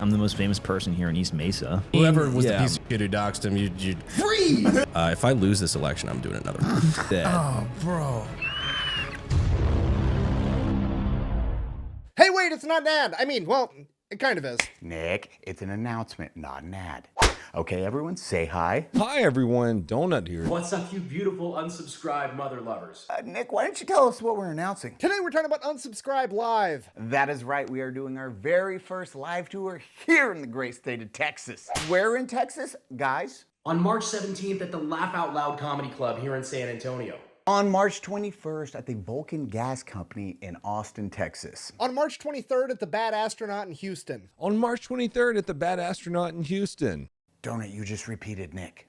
I'm the most famous person here in East Mesa. Whoever was the piece of shit who doxed him, you'd freeze! If I lose this election, I'm doing another one. Oh, bro. Hey, wait, it's not an ad. I mean, well, it kind of is. Nick, it's an announcement, not an ad. Okay, everyone, say hi. Hi, everyone. Donut here. What's up, you beautiful unsubscribed mother lovers? Nick, why don't you tell us what we're announcing? Today we're talking about Unsubscribe Live. That is right. We are doing our very first live tour here in the great state of Texas. Where in Texas, guys? On March 17th at the Laugh Out Loud Comedy Club here in San Antonio. On March 21st at the Vulcan Gas Company in Austin, Texas. On March 23rd at the Bad Astronaut in Houston. On March 23rd at the Bad Astronaut in Houston. Donut, you just repeated Nick.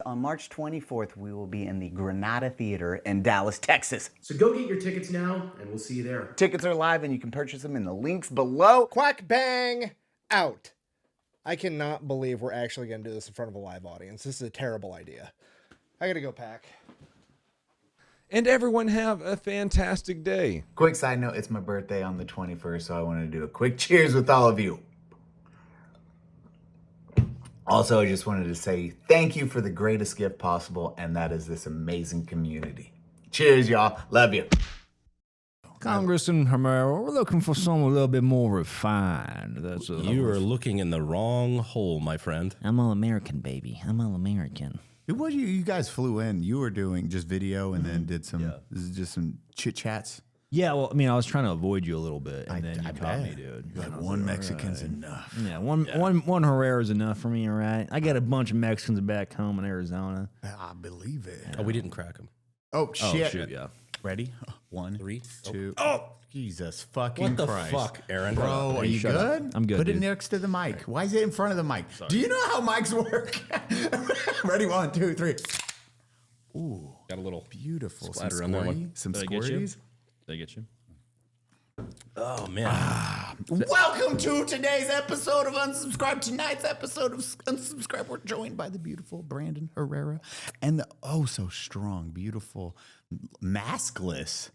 On March 24th, we will be in the Granada Theater in Dallas, Texas. So go get your tickets now, and we'll see you there. Tickets are live, and you can purchase them in the links below. Quack bang out. I cannot believe we're actually going to do this in front of a live audience. This is a terrible idea. I got to go pack. And everyone have a fantastic day. Quick side note, it's my birthday on the 21st, so I wanted to do a quick cheers with all of you. Also, I just wanted to say thank you for the greatest gift possible, and that is this amazing community. Cheers, y'all. Love you. Congressman Herrera, we're looking for someone a little bit more refined. That's You are looking in the wrong hole, my friend. I'm all American, baby. I'm all American. It was you guys flew in. You were doing just video and then did some just some chit chats. Yeah, well, I mean, I was trying to avoid you a little bit, and then you caught me, dude. You're like, one Mexican's enough. Yeah, one Herrera is enough for me, all right? I got a bunch of Mexicans back home in Arizona. I believe it. Oh, we didn't crack him. Oh, shit. Oh, shoot, yeah. Ready? 1, 3, 2. Oh! Jesus fucking What the Christ. fuck, Aaron? Bro, are you shut up. good? I'm good, Put dude. it next to the mic. Why is it in front of the mic? Do you know how mics work? Ready? 1, 2, 3. Ooh, Got a little beautiful. Some splatter on that one. squirty. Some Did I get you? squirties. Did I get you? Oh, man. Welcome to today's episode of Unsubscribe. Tonight's episode of Unsubscribe, we're joined by the beautiful Brandon Herrera and the oh so strong, beautiful, maskless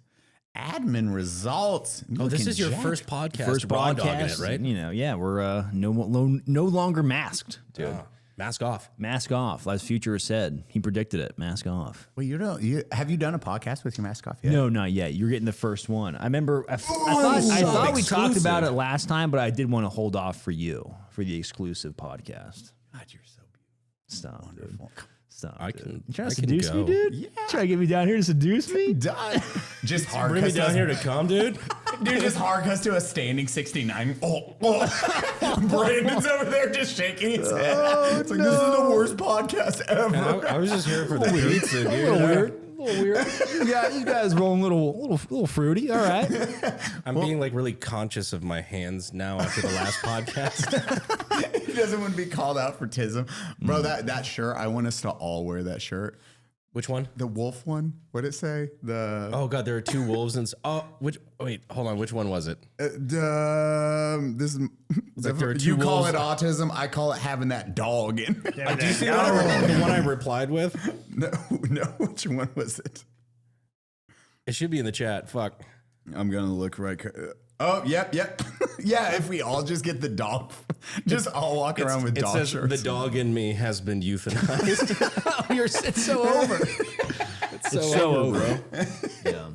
admin results. Oh, this Looking is your jacked. first podcast. First raw dogging podcast, it, right? You know, yeah, we're no longer masked, dude. Mask off. Mask off, as Future said. He predicted it. Mask off. Well, have you done a podcast with your mask off yet? No, not yet. You're getting the first one. I remember. I thought we talked about it last time, but I did want to hold off for you for the exclusive podcast. God, you're so beautiful. Stop, Wonderful. dude. Stop. I dude. can- You trying I to can seduce me, go. dude? Yeah. Trying to get me down here to seduce me? Just hard Bring me down here to come, dude. Dude, just hard cuts to a standing 69. Oh. Brandon's over there just shaking his head. It's like, this is the worst podcast ever. I was just here for the pizza, dude. A little weird. A little weird. You guys rolling a little fruity. All right. I'm being like really conscious of my hands now after the last podcast. He doesn't want to be called out for Tism. Bro, that shirt, I want us to all wear that shirt. Which one? The wolf one. What'd it say? The Oh god, there are two wolves and wait, hold on, which one was it? this is Like there are two you call wolves. it autism. I call it having that dog in. Do you see the one I replied with? No, which one was it? It should be in the chat. Fuck. I'm gonna look right. Oh, yep. Yeah, if we all just get the dog, just all walk around with It dog says shirts. the dog in me has been euthanized. It's so over. It's so over, bro. Yeah.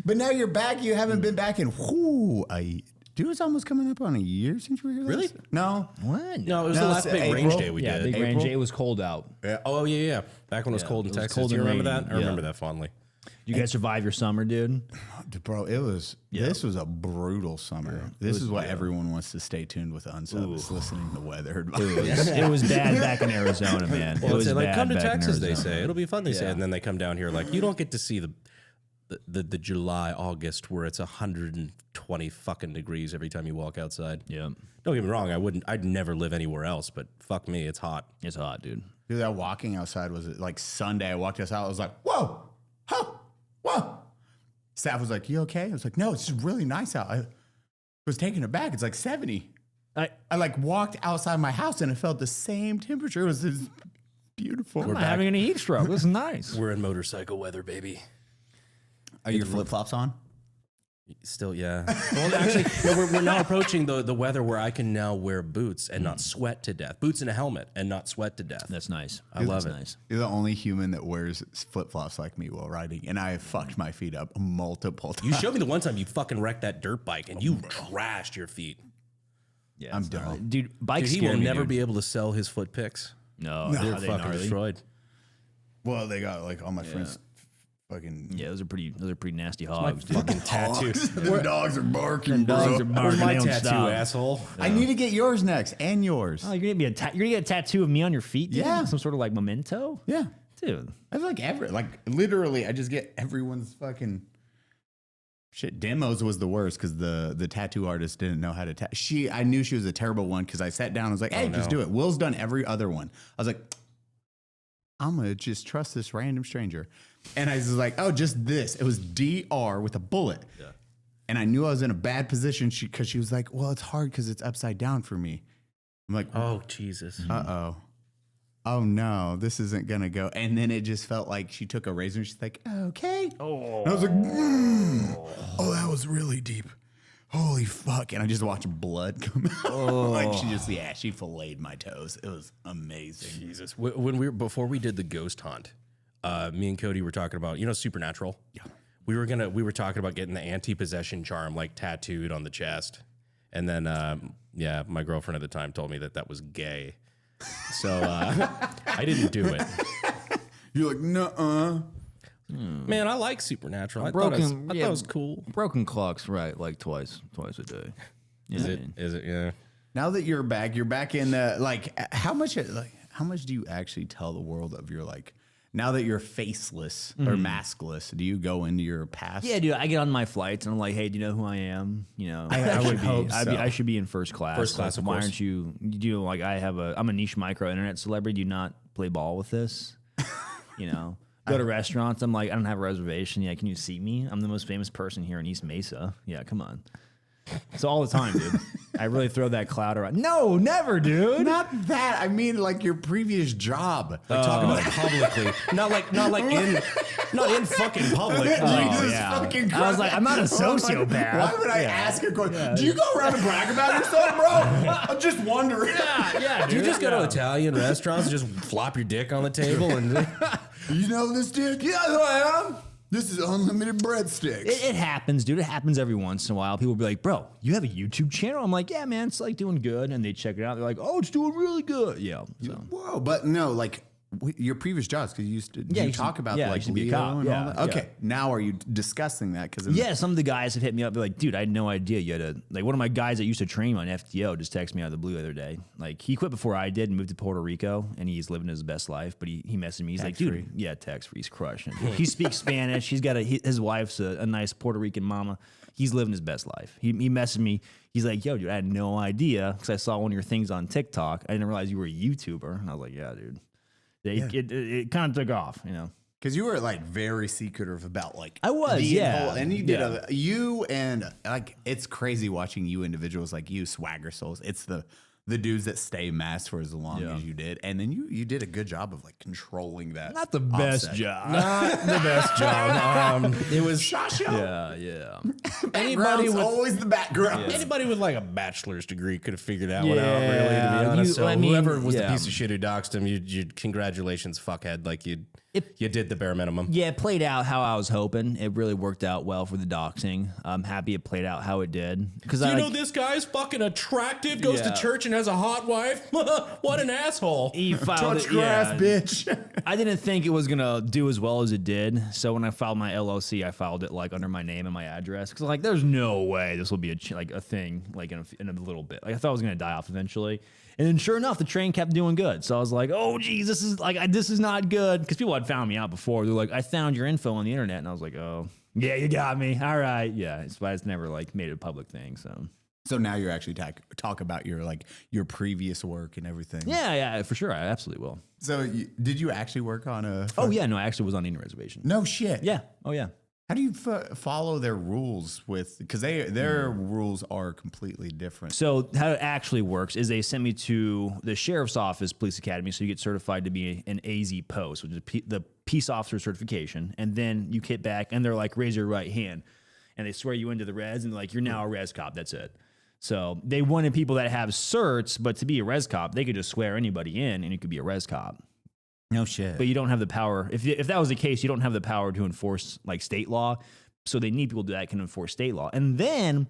But now you're back. You haven't been back in dude, it's almost coming up on a year since you were here. Really? last? No. What? No, it was No, the last it's big April. range day we Yeah, did. Big Range Day. It was cold out. Oh yeah. Back when it was cold in it was Texas. cold Do you and remember that? rainy. I remember Yeah. that fondly. You guys survive your summer, dude? Bro, this was a brutal summer. This is what everyone wants to stay tuned with Unsub is listening to weather advice. It was bad back in Arizona, man. Well, it was it's like bad come to back in Texas, they Arizona. say. It'll be fun, they say. Yeah. And then they come down here like you don't get to see the July, August where it's 120 fucking degrees every time you walk outside. Yeah. Don't get me wrong, I'd never live anywhere else, but fuck me, it's hot. It's hot, dude. Dude, that walking outside was like Sunday. I walked outside. I was like, whoa, whoa. Staff was like, you okay? I was like, no, it's just really nice out. I was taken aback. It's like 70. I like walked outside my house and it felt the same temperature. It was just beautiful. I'm not having any heat stroke. This is nice. We're in motorcycle weather, baby. Are your flip flops on? Still, yeah. Well, actually, no, we're now approaching the weather where I can now wear boots and not sweat to death. Boots and a helmet and not sweat to death. That's nice. I love it. Nice. You're the only human that wears flip-flops like me while riding, and I have fucked my feet up multiple times. You showed me the one time you fucking wrecked that dirt bike and you trashed your feet. Yeah, I'm it's done. gnarly. Dude, bikes Dude, he scare will me, never dude. be able to sell his foot picks. No, They're are they fucking gnarly? destroyed. Well, they got like all my friends fucking. Yeah, those are pretty nasty hogs, dude. Fucking tattoo. The dogs are barking, Dogs are bro. barking. Where's my They don't tattoo, stop. asshole? I need to get yours next, and yours. Oh, you're gonna get a tattoo of me on your feet? Dude? Yeah. Some sort of like memento? Yeah, Dude. I feel like literally, I just get everyone's fucking shit. Demos was the worst because the tattoo artist didn't know how to. I knew she was a terrible one because I sat down. I was like, hey, just do it. Will's done every other one. I was like, I'm gonna just trust this random stranger. And I was like, oh, just this. It was DR with a bullet. Yeah. And I knew I was in a bad position because she was like, well, it's hard because it's upside down for me. I'm like, Oh, Jesus. uh-oh. Oh, no, this isn't going to go. And then it just felt like she took a razor and she's like, okay. Oh. And I was like, oh, that was really deep. Holy fuck. And I just watched blood come out. Like she filleted my toes. It was amazing. Jesus. Before we did the ghost hunt, me and Cody were talking about, Supernatural. Yeah. We were talking about getting the anti-possession charm like tattooed on the chest. And then, my girlfriend at the time told me that was gay. So I didn't do it. You're like, nuh-uh. Man, I like Supernatural. I thought it was cool. Broken clocks, right? Like twice a day. Is it? Yeah. Now that you're back in the, how much do you actually tell the world of your, now that you're faceless or maskless, do you go into your past? Yeah, dude. I get on my flights and I'm like, hey, do you know who I am? I would hope so. I should be in first class. First class, of why course. aren't you? I'm a niche micro internet celebrity. Do you not play ball with this? Go to restaurants. I'm like, I don't have a reservation. Yeah, can you seat me? I'm the most famous person here in East Mesa. Yeah, come on. So all the time, dude. I really throw that cloud around. No, never, dude. Not that. I mean, your previous job. Talking about it publicly. not in fucking public. Jesus yeah. fucking Christ. I was like, I'm not a sociopath. Why would I ask a question? Do you go around and brag about yourself, bro? I'm just wondering. Yeah, Do you just go to Italian restaurants and just flop your dick on the table and You know this dick? Yeah, I am. This is unlimited breadsticks. It happens, dude. It happens every once in a while. People will be like, bro, you have a YouTube channel? I'm like, yeah, man, it's doing good. And they check it out. They're like, oh, it's doing really good. Yeah. So. Whoa, but no, your previous jobs, because you used to, did you talk about I used to be a Leo cop. and all that? Yeah. Okay, now are you discussing that? Yeah, some of the guys have hit me up. They're like, dude, I had no idea you had one of my guys that used to train me on FTO just texted me out of the blue the other day. He quit before I did and moved to Puerto Rico, and he's living his best life. But he messaged me. He's like, dude, yeah, tax free. He's crushing it. He speaks Spanish. He's got his wife's a nice Puerto Rican mama. He's living his best life. He messaged me. He's like, yo, dude, I had no idea because I saw one of your things on TikTok. I didn't realize you were a YouTuber. And I was like, yeah, dude. It kind of took off, Because you were very secretive about I was, yeah. And you did it's crazy watching you individuals like you, swagger souls. It's the dudes that stay masked for as long as you did. And then you did a good job of controlling that. Not the best job. not the best job. It was Shasha. Yeah. Anybody with always the background. Anybody with a bachelor's degree could have figured that one out, really, to be honest. Whoever was the piece of shit who doxed him, you congratulations, fuckhead. You did the bare minimum. Yeah, it played out how I was hoping. It really worked out well for the doxing. I'm happy it played out how it did. Because this guy's fucking attractive, goes to church and has a hot wife? What an asshole. He filed Touch grass, bitch. I didn't think it was going to do as well as it did. So when I filed my LLC, I filed it under my name and my address. Because there's no way this will be a thing in a little bit. I thought I was going to die off eventually. And then sure enough, the train kept doing good. So I was like, oh, geez, this is not good. Because people had found me out before. They're like, I found your info on the internet. And I was like, oh, yeah, you got me. All right. Yeah. It's why it's never made it a public thing. So now you're actually talk about your previous work and everything. Yeah, for sure. I absolutely will. So did you actually work on a... Oh, yeah. No, I actually was on Indian reservation. No shit. Yeah. Oh, yeah. How do you follow their rules because their rules are completely different? So how it actually works is they sent me to the Sheriff's Office Police Academy, so you get certified to be an AZ post, which is the Peace Officer certification, and then you get back, and they're like, raise your right hand. and they swear you into the res, and like, you're now a res cop. That's it. So they wanted people that have certs, but to be a res cop, they could just swear anybody in and you could be a res cop. No shit. But you don't have the power. If that was the case, you don't have the power to enforce like state law. So they need people that can enforce state law. And then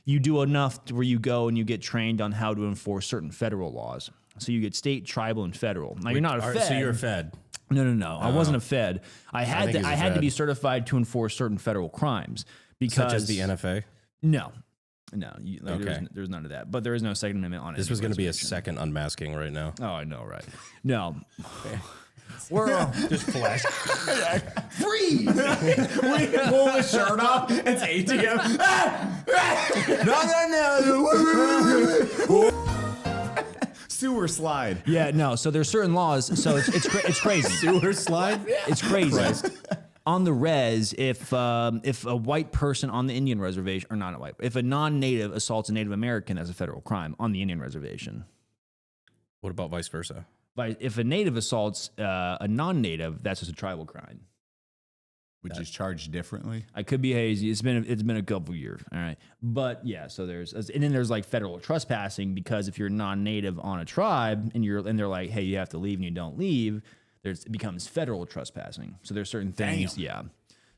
you do enough to where you go and you get trained on how to enforce certain federal laws. So you get state, tribal, and federal. Now you're not a fed. So you're a fed. No. I wasn't a fed. I had to be certified to enforce certain federal crimes because Such as the NFA? No. There's none of that. But there is no Second Amendment on it. This was going to be a second unmasking right now. Oh, I know, right? No. We're Just flash. Freeze! We pull the shirt off. It's ATM. No. Sewer slide. Yeah, no. So there's certain laws. So it's crazy. Sewer slide? It's crazy. On the res, if a white person on the Indian reservation, or not a white, if a non-native assaults a Native American, that's a federal crime on the Indian reservation. What about vice versa? But if a native assaults a non-native, that's just a tribal crime. Which is charged differently. I could be hazy. It's been a couple years. All right. But yeah, so and then there's like federal trespassing, because if you're non-native on a tribe and they're like, hey, you have to leave and you don't leave, it becomes federal trespassing. So there's certain things. Damn. Yeah.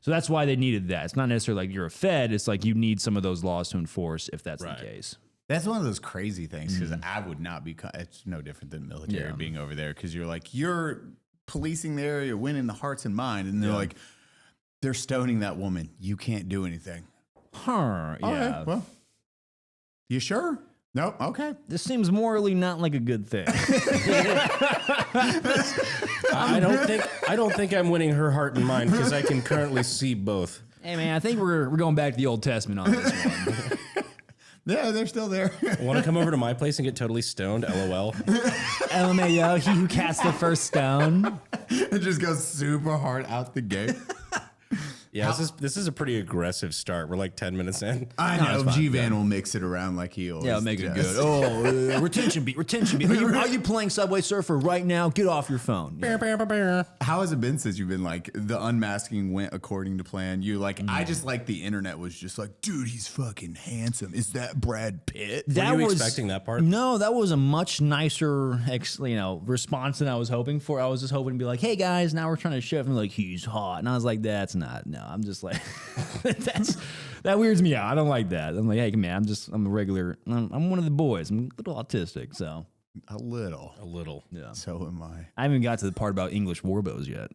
So that's why they needed that. It's not necessarily like you're a fed. It's like you need some of those laws to enforce if that's the case. That's one of those crazy things, because I would not be. It's no different than military being over there, because you're like, you're policing there, you're winning the hearts and mind, and they're like, they're stoning that woman. You can't do anything. Yeah. Okay, well, you sure? Nope. Okay. This seems morally not like a good thing. I don't think I'm winning her heart and mind, because I can currently see both. Hey man, I think we're going back to the Old Testament on this one. Yeah, they're still there. Want to come over to my place and get totally stoned? LOL. LMAO, he who cast the first stone. It just goes super hard out the gate. Yeah, this is a pretty aggressive start. We're like 10 minutes in. I know. GVAN will mix it around like he always make it does. good. Oh, retention beat. Are you playing Subway Surfer right now? Get off your phone. Yeah. How has it been since you've been like, the unmasking went according to plan? You like, I just like the internet was just like, dude, he's fucking handsome. Is that Brad Pitt? Were you expecting that part? No, that was a much nicer, response than I was hoping for. I was just hoping to be like, hey guys, now we're trying to show him like he's hot, and I was like, that's not. No, I'm just like, that weirds me out. I don't like that. I'm like, hey man, I'm a regular. I'm one of the boys. I'm a little autistic, so. A little. Yeah. So am I. I haven't got to the part about English warbows yet.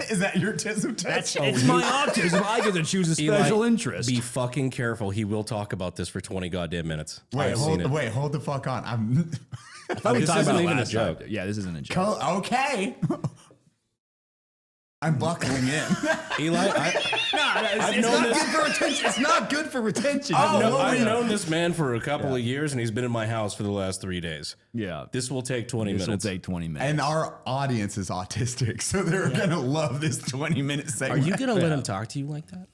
Is that your Tism test? It's my autism. I get to choose a special interest. Be fucking careful. He will talk about this for 20 goddamn minutes. Wait, hold the fuck on. I thought we This talked isn't about it even a last joke. time. Yeah, this isn't a joke. Okay. I'm buckling in. Eli, It's not good for retention. I've known this man for a couple of years, and he's been in my house for the last 3 days. Yeah. This will take 20 minutes. This will take 20 minutes. And our audience is autistic, so they're going to love this 20-minute segment. Are you going to let him talk to you like that?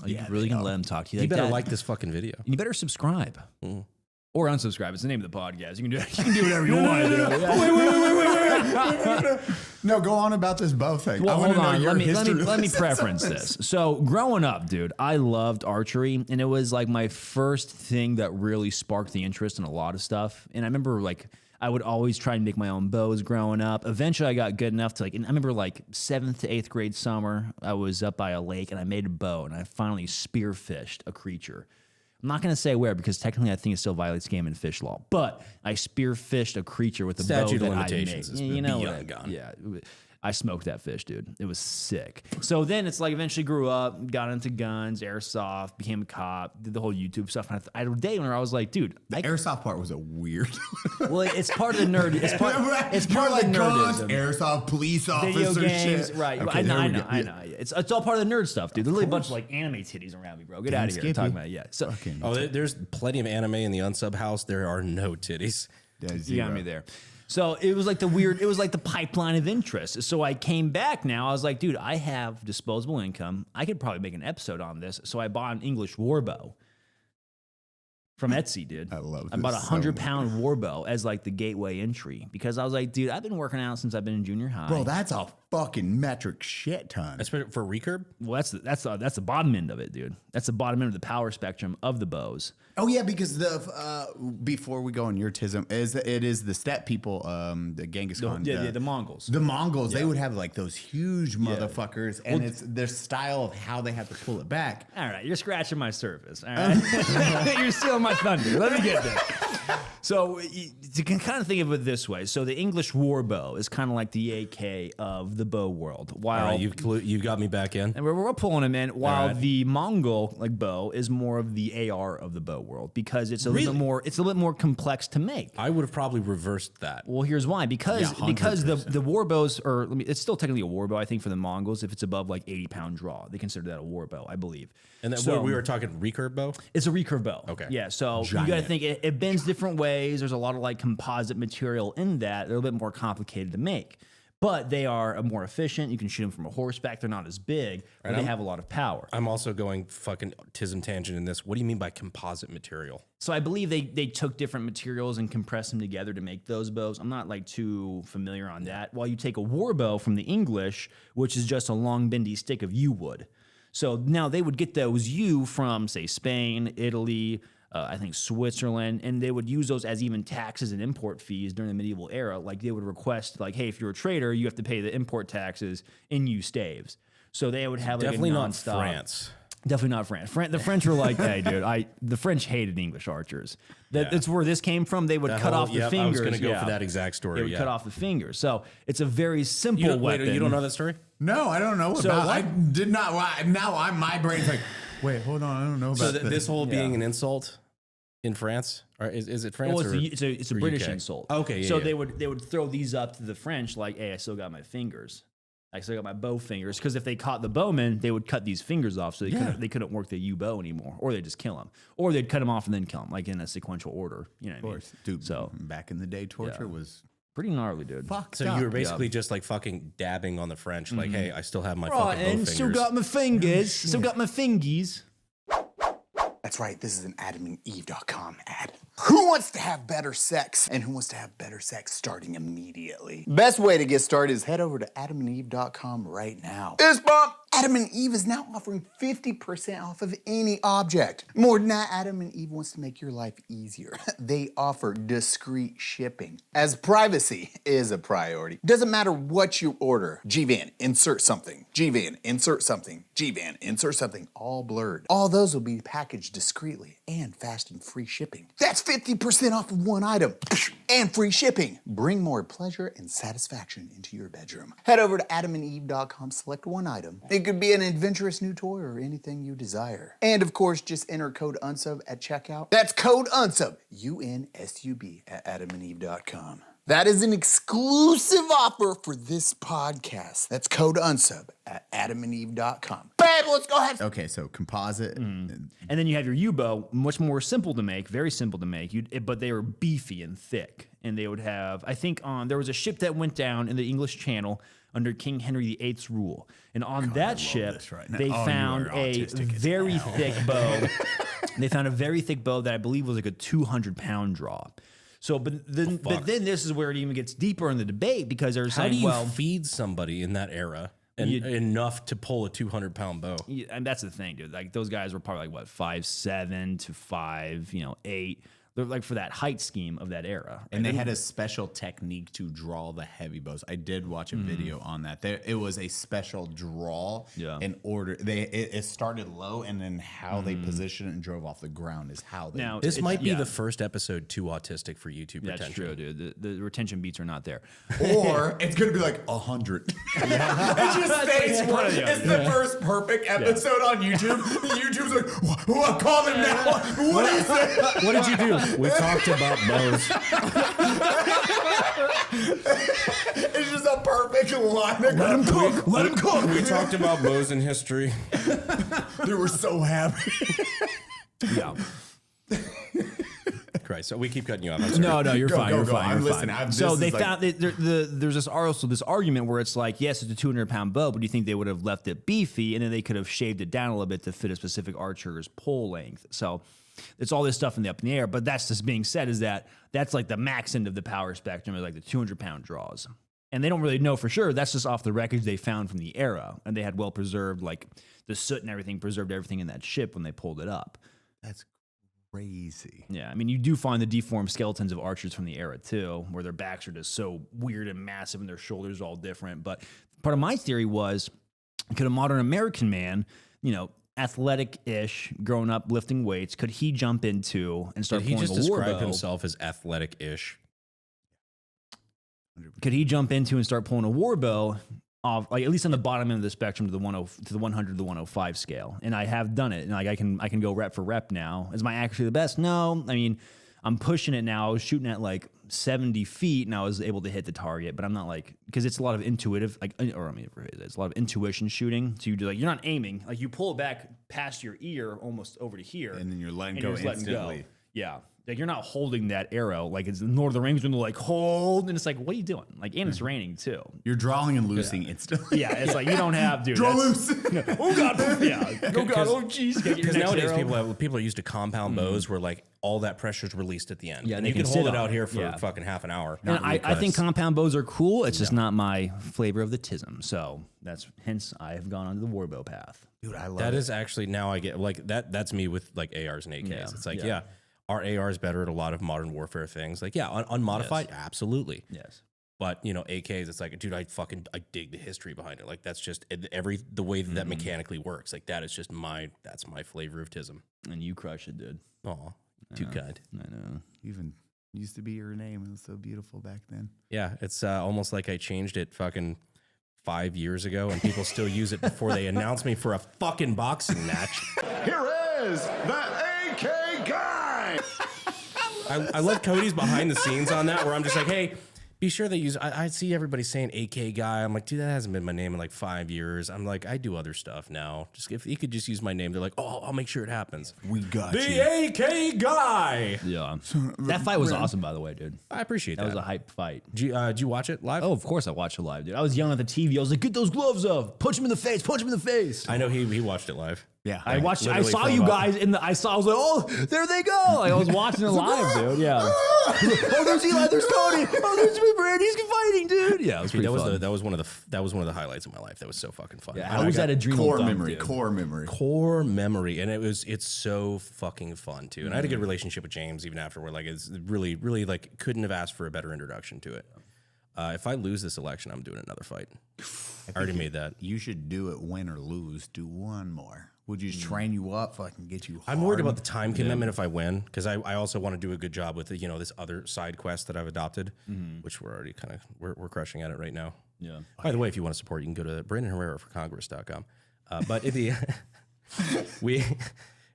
Are you really going to let him talk to you You like better that? like this fucking video. You better subscribe. Or unsubscribe. It's the name of the podcast. You can do whatever you want to do. Wait. No, go on about this bow thing. Well, I want hold to know on. your history. Let me preference this. So, growing up, dude, I loved archery, and it was like my first thing that really sparked the interest in a lot of stuff. And I remember like I would always try and make my own bows growing up. Eventually, I got good enough to and I remember like 7th to 8th grade summer, I was up by a lake and I made a bow, and I finally spearfished a creature. I'm not going to say where, because technically I think it still violates game and fish law. But I spearfished a creature with a bow Statute that of I limitations made. is You know beyond what? gone. Yeah, I smoked that fish, dude. It was sick. So then it's like eventually grew up, got into guns, airsoft, became a cop, did the whole YouTube stuff. And I had a day where I was like, dude, The airsoft part was a weird. well, it's part of the nerd. It's part of the guns, nerdism. airsoft, police officer Video games, shit. right? Okay, I there we know. go. It's all part of the nerd stuff, dude. There's literally a bunch of like anime titties around me, bro. Get out of here. Skippy. Talking about it. Yeah. So There's plenty of anime in the Unsub house. There are no titties. you got me there. So it was like it was like the pipeline of interest. So I came back now. I was like, dude, I have disposable income. I could probably make an episode on this. So I bought an English warbow from Etsy, dude. I love I bought a this so 100-pound war bow as like the gateway entry because I was like, dude, I've been working out since I've been in junior high. Bro, that's a fucking metric shit ton. That's for recurve. Well, that's the bottom end of it, dude. That's the bottom end of the power spectrum of the bows. Oh yeah, because before we go on your Tism, it is the steppe people, the Genghis Khan, The Mongols. The Mongols, they would have like those huge motherfuckers, and it's their style of how they have to pull it back. All right, you're scratching my surface. All right, you're stealing my thunder. Let me get there. So you can kind of think of it this way. So the English war bow is kind of like the AK of the bow world. While All right, you got me back in. and we're pulling them in, while right. the Mongol like bow is more of the AR of the bow world because it's a little bit more complex to make. I would have probably reversed that. Well, here's why. Because Yeah, the war bows are, it's still technically a war bow, I think, for the Mongols. If it's above like 80-pound draw, they consider that a war bow, I believe. And then So- we were talking recurve bow. It's a recurve bow. Okay. Yeah, so you got to think it bends different ways. There's a lot of like composite material in that. They're a little bit more complicated to make. But they are more efficient. You can shoot them from a horseback. They're not as big, but they have a lot of power. I'm also going fucking Tism tangent in this. What do you mean by composite material? So I believe they took different materials and compressed them together to make those bows. I'm not like too familiar on that. While you take a war bow from the English, which is just a long bendy stick of yew wood. So now they would get those yew from, say, Spain, Italy, I think Switzerland, and they would use those as even taxes and import fees during the medieval era. Like they would request, like, hey, if you're a trader, you have to pay the import taxes in yew staves. So they would have like Definitely a not nonstop. France. Definitely not France. The French were like, hey, dude, the French hated English archers. That's where this came from. They would cut off the fingers. I was going to go for that exact story. They would cut off the fingers. So it's a very simple weapon. You don't know that story? No, I don't know about. I did not. Now my brain's like, wait, hold on, I don't know about This whole being an insult in France, or is it France? Well, it's a British UK? insult. Okay, so yeah. they would throw these up to the French like, hey, I still got my fingers. I still got my bow fingers, because if they caught the bowman, they would cut these fingers off, so they couldn't work the yew bow anymore, or they'd just kill him, or they'd cut them off and then kill him, like in a sequential order. You know what I mean? Dude, So back in the day, torture was pretty gnarly, dude. fucked So up. you were basically just like fucking dabbing on the French, like, hey, I still have my Right, fucking bow and fingers. still got my fingers, still got my fingies. That's right, this is an AdamandEve.com ad. Who wants to have better sex? And who wants to have better sex starting immediately? Best way to get started is head over to AdamandEve.com right now. Fist bump! Adam and Eve is now offering 50% off of any object. More than that, Adam and Eve wants to make your life easier. They offer discreet shipping, as privacy is a priority. Doesn't matter what you order. GVAN, insert something. GVAN, insert something. GVAN, insert something. All blurred. All those will be packaged discreetly and fast and free shipping. That's 50% off of one item and free shipping. Bring more pleasure and satisfaction into your bedroom. Head over to AdamandEve.com, select one item. It could be an adventurous new toy or anything you desire. And of course, just enter code UNSUB at checkout. That's code UNSUB, UNSUB, at AdamandEve.com. That is an exclusive offer for this podcast. That's code UNSUB at AdamandEve.com. Babe, let's go ahead. okay. So composite. And then you have your U-bow, much more simple to make, very simple to make, but they were beefy and thick. And they would have, I think there was a ship that went down in the English Channel under King Henry VIII's rule. And on that ship, this right now. they Oh, you found are a autistic as very thick bow. They found a very thick bow that I believe was like a 200-pound draw. So, but then this is where it even gets deeper in the debate, because they're How do saying, you well, feed somebody in that era enough to pull a 200-pound bow? yeah, and that's the thing, dude. Like those guys were probably like what, 5'7" to 5'8". They're like for that height scheme of that era. And they had a special technique to draw the heavy bows. I did watch a video on that. It was a special draw in order. It started low, and then how they positioned it and drove off the ground is how they. Now, This might be the first episode too autistic for YouTube That's retention. true, dude. The retention beats are not there. or it's gonna be like 100. It just stays one. It's the first perfect episode on YouTube. YouTube's like, what? Call them now. What is it? What did you do? We talked about bows. It's just a perfect line. Let him cook. Let him cook. We talked about bows in history. They were so happy. Yeah. Christ, so we keep cutting you off. I'm sorry. No, you're fine. You're fine. I'm You're listening. fine. So they found there's this argument where it's like, yes, it's a 200-pound bow, but do you think they would have left it beefy, and then they could have shaved it down a little bit to fit a specific archer's pole length? So it's all this stuff up in the air. But that's just being said is that's like the max end of the power spectrum is like the 200-pound draws. And they don't really know for sure. That's just off the wreckage they found from the era. And they had well preserved, like the soot and everything, preserved everything in that ship when they pulled it up. That's crazy. Yeah, I mean, you do find the deformed skeletons of archers from the era too, where their backs are just so weird and massive and their shoulders are all different. But part of my theory was, could a modern American man, you know, athletic-ish, growing up lifting weights, could he jump into and start Did he pulling just a war describe bow? himself as athletic-ish? Could he jump into and start pulling a war bow off, like at least on the bottom end of the spectrum to the 100 to the 105 scale? And I have done it, and like I can go rep for rep now. Is my accuracy the best? No, I mean I'm pushing it now. I was shooting at like 70 feet, and I was able to hit the target, but I'm not like, because it's a lot of intuitive, like, or I mean, it's a lot of intuition shooting. So you do like, you're not aiming, like you pull it back past your ear, almost over to here, And then you're letting and go you're just letting instantly. go. Yeah. Like you're not holding that arrow like it's in Lord of the Rings when they're like hold, and it's like, what are you doing? Like, and it's raining too. You're drawing and loosing instantly. Yeah, it's like you don't have, dude. Draw that's- loose. Oh god, yeah. Oh god, oh jeez. Because nowadays people are used to compound bows where like all that pressure is released at the end. Yeah, and they you can can hold sit it on out it. here for Yeah. fucking half an hour. And I think compound bows are cool. It's just not my flavor of the Tism. So that's hence I have gone onto the warbow path. Dude, I love That it. is actually, now I get like that. That's me with like ARs and AKs. Yeah, It's like, yeah. are ARs better at a lot of modern warfare things? Like, yeah, unmodified, absolutely. Yes. But you know, AKs, it's like, dude, I dig the history behind it. Like that's just the way that mechanically works. Like that is just that's my flavor of Tism. And you crush it, dude. Aw, too kind. I know. Even used to be your name. It was so beautiful back then. Yeah, it's almost like I changed it fucking 5 years ago, and people still use it before they announce me for a fucking boxing match. Here is the AK guy. I love Cody's behind the scenes on that, where I'm just like, hey, be sure they use. I see everybody saying AK guy. I'm like, dude, that hasn't been my name in like 5 years. I'm like, I do other stuff now. Just if he could just use my name, they're like, oh, I'll make sure it happens. We got you. The AK guy. Yeah. That fight was awesome, by the way, dude. I appreciate that. That was a hype fight. Did you watch it live? Oh, of course I watched it live, dude. I was yelling at the TV. I was like, get those gloves off. Punch him in the face. Punch him in the face. I know he watched it live. Yeah. I watched. I literally saw from you about- guys in the. I was like, oh, there they go. Like, I was watching it live, dude. Yeah. Oh, there's Eli. There's Cody. Oh, there's Brady. He's fighting, dude. Yeah, it was Dude, pretty that fun. was one of the highlights of my life. That was so fucking fun. Yeah, And I was at a dream core memory. core memory, and it's so fucking fun too. And I had a good relationship with James even afterward. Like it's really like couldn't have asked for a better introduction to it. If I lose this election, I'm doing another fight. I already made that. You should do it, win or lose. Do one more. Would you just train you up so I can get you hard? I'm worried about the time commitment if I win, because I also want to do a good job with this other side quest that I've adopted, which we're already we're crushing at it right now. Yeah. By the way, if you want to support, you can go to Brandon Herrera for Congress.com. But if the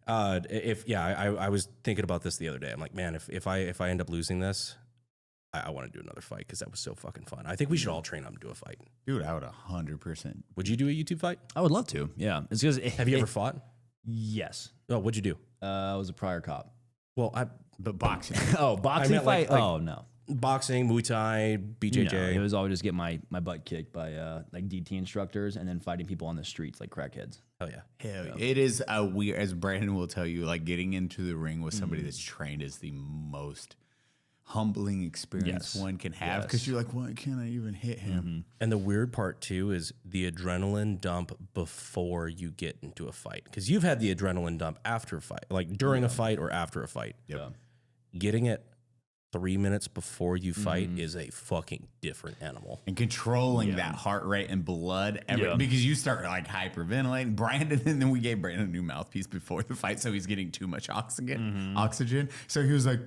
I was thinking about this the other day. I'm like, man, if I end up losing this, I want to do another fight because that was so fucking fun. I think we should all train up and do a fight. Dude, I would 100%. Would you do a YouTube fight? I would love to. Yeah. It's because Have you ever fought? Yes. Oh, what'd you do? I was a prior cop. Well, But boxing. Oh, boxing meant fight? like- Oh no. boxing, Muay Thai, BJJ. No, it was always just get my butt kicked by like DT instructors and then fighting people on the streets like crackheads. Hell yeah. Hell, it is a weird, as Brandon will tell you, like getting into the ring with somebody that's trained is the most humbling experience Yes. one can have because you're like, why can't I even hit him? And the weird part too is the adrenaline dump before you get into a fight. Because you've had the adrenaline dump after a fight, like during a fight or after a fight. Yeah. Getting it 3 minutes before you fight is a fucking different animal. And controlling that heart rate and blood Yeah. because you start like hyperventilating. Brandon, and then we gave Brandon a new mouthpiece before the fight, so he's getting too much oxygen. So he was like,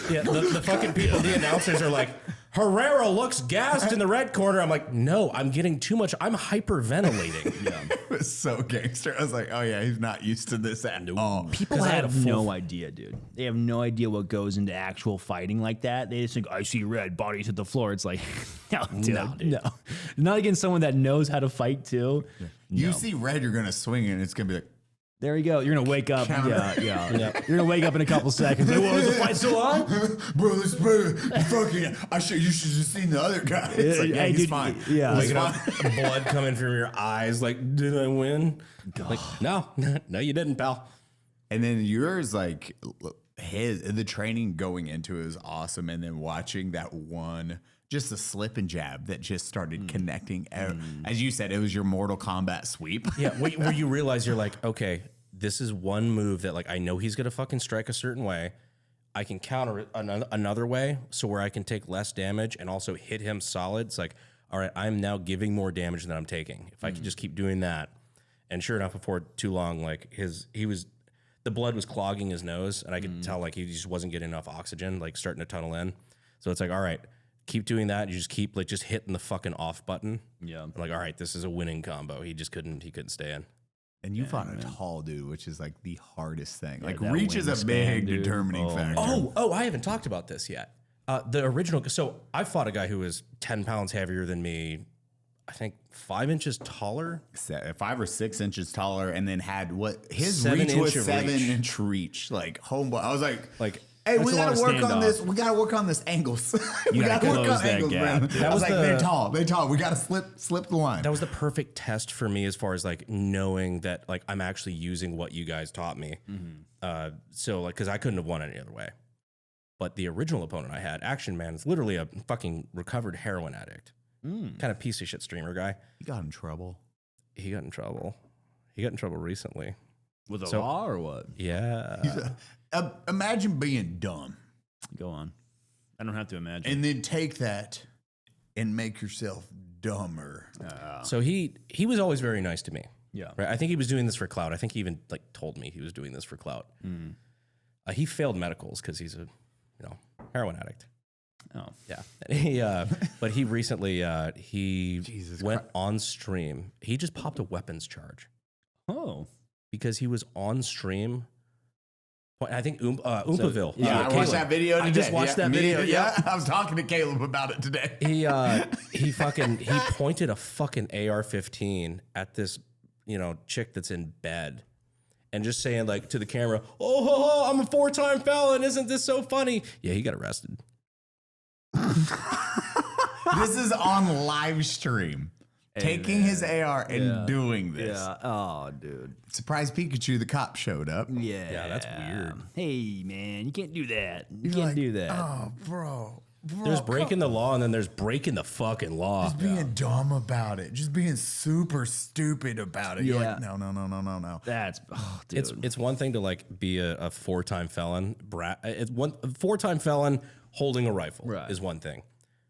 Yeah, the fucking people, the announcers are like, Herrera looks gassed in the red corner. I'm like, no, I'm getting too much. I'm hyperventilating. it was so gangster. I was like, oh yeah, he's not used to this at all. People 'Cause I had a have full- no idea, dude. They have no idea what goes into actual fighting like that. They just think, I see red, bodies hit the floor. It's like, no, dude, no. Not against someone that knows how to fight, too. You see red, you're gonna swing it, and it's gonna be like, There you go. You're going to wake up. Counter. Yeah. You're going to wake up in a couple seconds. Like, what, is the fight still on? bro, this brother, fucking, you should have seen the other guy. It's like, yeah, Hey, he's dude, fine. yeah. He's Waking up, fine. blood coming from your eyes. Like, did I win? Like, no, you didn't, pal. And then yours, like the training going into it was awesome. And then watching that one, just a slip and jab that just started connecting. As you said, it was your Mortal Kombat sweep. Yeah, where you realize you're like, okay, this is one move that like I know he's gonna fucking strike a certain way. I can counter it another way, so where I can take less damage and also hit him solid. It's like, all right, I'm now giving more damage than I'm taking. If I could just keep doing that, and sure enough, before too long, like the blood was clogging his nose, and I could tell like he just wasn't getting enough oxygen, like starting to tunnel in. So it's like, all right, keep doing that. You just keep like just hitting the fucking off button. Yeah, I'm like, all right, this is a winning combo. He couldn't stay in. And you fought a tall dude, which is like the hardest thing. Yeah, like that reach is a wingspan, big dude. determining factor. Oh, I haven't talked about this yet. The original. So I fought a guy who was 10 pounds heavier than me. I think 5 inches taller. 5 or 6 inches taller, and then had what his 7 reach was inch of 7-inch reach. Like homeboy, I was like, hey, that's we a lot gotta of work on standoff. this. We gotta work on this angles. We You gotta gotta work close on that angles, gap. man. That I was was like, the- they're tall. We gotta slip the line. That was the perfect test for me as far as like knowing that like I'm actually using what you guys taught me. So like, because I couldn't have won any other way. But the original opponent I had, Action Man, is literally a fucking recovered heroin addict, kind of piece of shit streamer guy. He got in trouble. He got in trouble. He got in trouble recently. With the So- law or what? Yeah. Imagine being dumb Go on. I don't have to imagine. and then take that and make yourself dumber. So he was always very nice to me. Yeah. Right. I think he was doing this for clout. I think he even like told me he was doing this for clout. He failed medicals because he's a heroin addict. Oh. Yeah. But he recently he Jesus went on stream. He just popped a weapons charge Oh. because he was on stream. I think Oompaville. Yeah, I watched Caleb. that video today. I just watched that video. Yeah, I was talking to Caleb about it today. He pointed a fucking AR-15 at this chick that's in bed, and just saying like to the camera, "Oh, I'm a 4-time felon. Isn't this so funny?" Yeah, he got arrested. This is on live stream. Taking his AR and doing this. Yeah. Oh, dude. Surprise Pikachu, the cop showed up. Yeah. that's weird. Hey, man, you can't do that. You You're can't like, do that. Oh, bro. There's breaking the law, and then there's breaking the fucking law. Just being dumb about it. Just being super stupid about it. You're Yeah. like, no. That's dude. It's one thing to like be a 4-time felon. It's one 4-time felon holding a rifle Right. is one thing.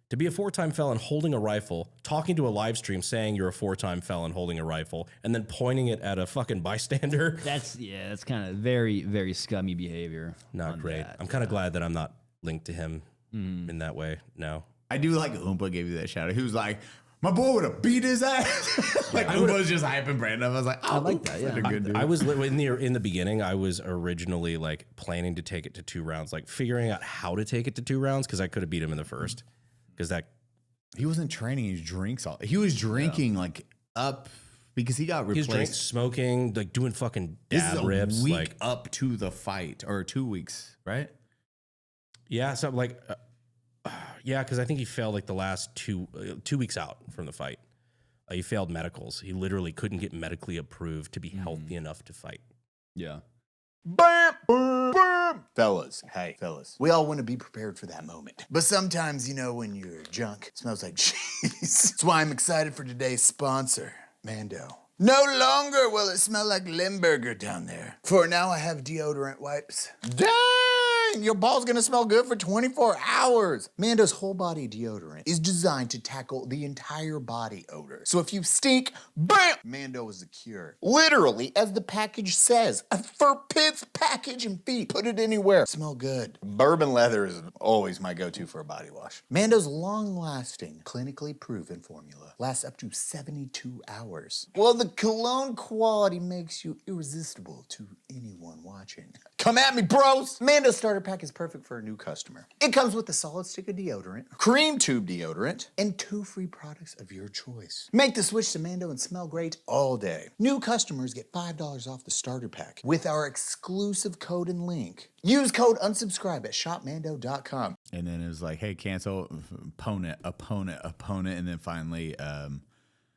To be a 4-time felon holding a rifle, talking to a live stream saying you're a 4-time felon holding a rifle, and then pointing it at a fucking bystander. That's kind of very, very scummy behavior. Not on great. that. I'm kind of glad that I'm not linked to him in that way. No. I do like Oompa gave you that shout out. He was like, my boy would have beat his ass. Like Oompa was just hyping Brandon. I was like, oh, I like that, yeah. Such a good dude. I was in the beginning. I was originally like planning to take it to 2 rounds, like figuring out how to take it to 2 rounds because I could have beat him in the first. Because He wasn't training his drinks all. He was drinking like up because he got he was replaced. smoking, like doing fucking This is dab a rips, week like up to the fight or 2 weeks, right? yeah, something like yeah, because I think he failed like the last 2 weeks out from the fight. He failed medicals. He literally couldn't get medically approved to be healthy enough to fight. Yeah. Bam, boom, boom. Fellas, hey, fellas. We all want to be prepared for that moment. But sometimes, when you're junk, it smells like cheese. That's why I'm excited for today's sponsor, MANDO. No longer will it smell like Limburger down there. For now, I have deodorant wipes. Dang! Your ball's gonna smell good for 24 hours. MANDO's whole body deodorant is designed to tackle the entire body odor. So if you stink, bam! MANDO is the cure. Literally, as the package says, for pits, package, and feet. Put it anywhere. Smell good. Bourbon leather is always my go-to for a body wash. MANDO's long-lasting, clinically proven formula lasts up to 72 hours. Well, the cologne quality makes you irresistible to anyone watching. Come at me, bros! MANDO starter pack is perfect for a new customer. It comes with a solid stick of deodorant, cream tube deodorant, and 2 free products of your choice. Make the switch to MANDO and smell great all day. New customers get $5 off the starter pack with our exclusive code and link. Use code unsubscribe at shopmando.com. And then it was like, hey, cancel opponent, and then finally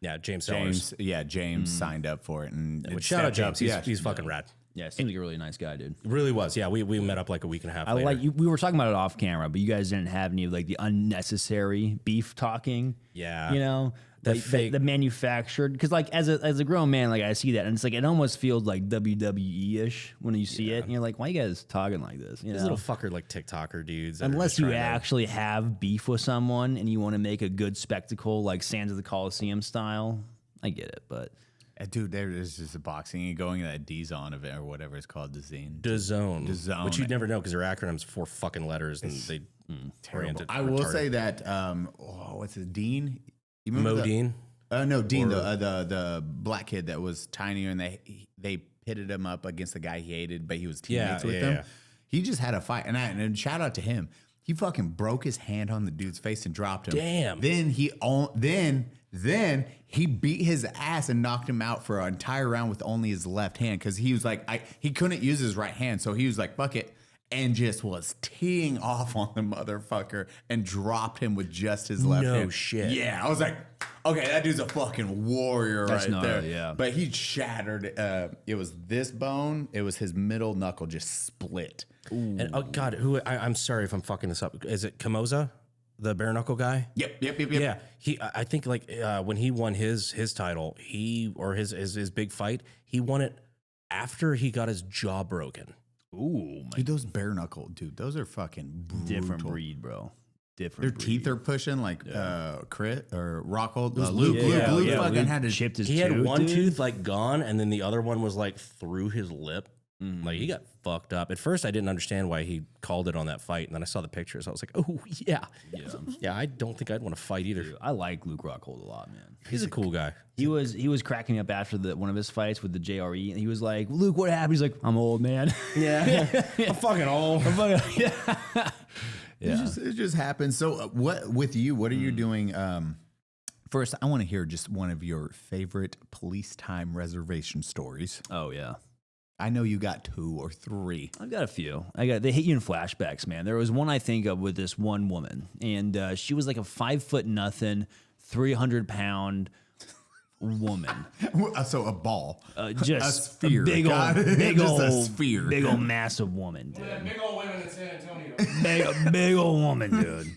Yeah, James Sellers. James signed up for it. And Shout out James. He's fucking rad. Yeah, seems like a really nice guy, dude. Really was. Yeah, we met up like a week and a half later. Like you, we were talking about it off camera, but you guys didn't have any of like the unnecessary beef talking. Yeah. You know, the manufactured, because like as a grown man, like I see that and it's like it almost feels like WWE-ish when you see it, and you're like, why you guys talking like this? You These know? little fucker like TikToker dudes. that are Unless just you trying to- actually have beef with someone and you want to make a good spectacle, like Sands of the Coliseum style, I get it, but. Dude, there is just a boxing and going to that D-Zone event or whatever it's called, DAZN. DAZN. Which you'd never know because their acronyms 4 fucking letters and they oriented. I will say that what's his Dean? You remember Modine? No, Dean, the black kid that was tinier, and they pitted him up against the guy he hated, but he was teammates with him. Yeah. He just had a fight, and shout out to him. He fucking broke his hand on the dude's face and dropped him. Damn. Then he beat his ass and knocked him out for an entire round with only his left hand because he was like, he couldn't use his right hand, so he was like, fuck it, and just was teeing off on the motherfucker and dropped him with just his left hand. No shit. Yeah, I was like, okay, that dude's a fucking warrior right there. Yeah. But he shattered. It was this bone. It was his middle knuckle just split. Ooh. And oh god, I'm sorry if I'm fucking this up. Is it Kamoza, the bare knuckle guy? Yep. Yeah, I think like when he won his title, his big fight, he won it after he got his jaw broken. Ooh, dude, those bare knuckle, dude, those are fucking brutal. Different breed, bro. Different. Their breed. teeth are pushing like Crit or Rockhold. Luke fucking had his chipped his He tooth, had one dude. tooth like gone, and then the other one was like through his lip. Like he got fucked up. At first, I didn't understand why he called it on that fight, and then I saw the pictures. I was like, "Oh yeah. I don't think I'd want to fight either." Dude, I like Luke Rockhold a lot, man. He's a cool guy. He was cracking me up after one of his fights with the JRE, and he was like, "Luke, what happened?" He's like, "I'm old, man." Yeah, I'm fucking old. Yeah. It just happens. So, what with you? What are you doing? First, I want to hear just one of your favorite police time reservation stories. Oh yeah. I know you got 2 or 3. I've got a few. They hit you in flashbacks, man. There was one I think of with this one woman, and she was like a 5'0", 300-pound woman. So a ball, just a sphere, a big just old a sphere, big old massive woman, dude. Big old women in San Antonio. big old woman, dude.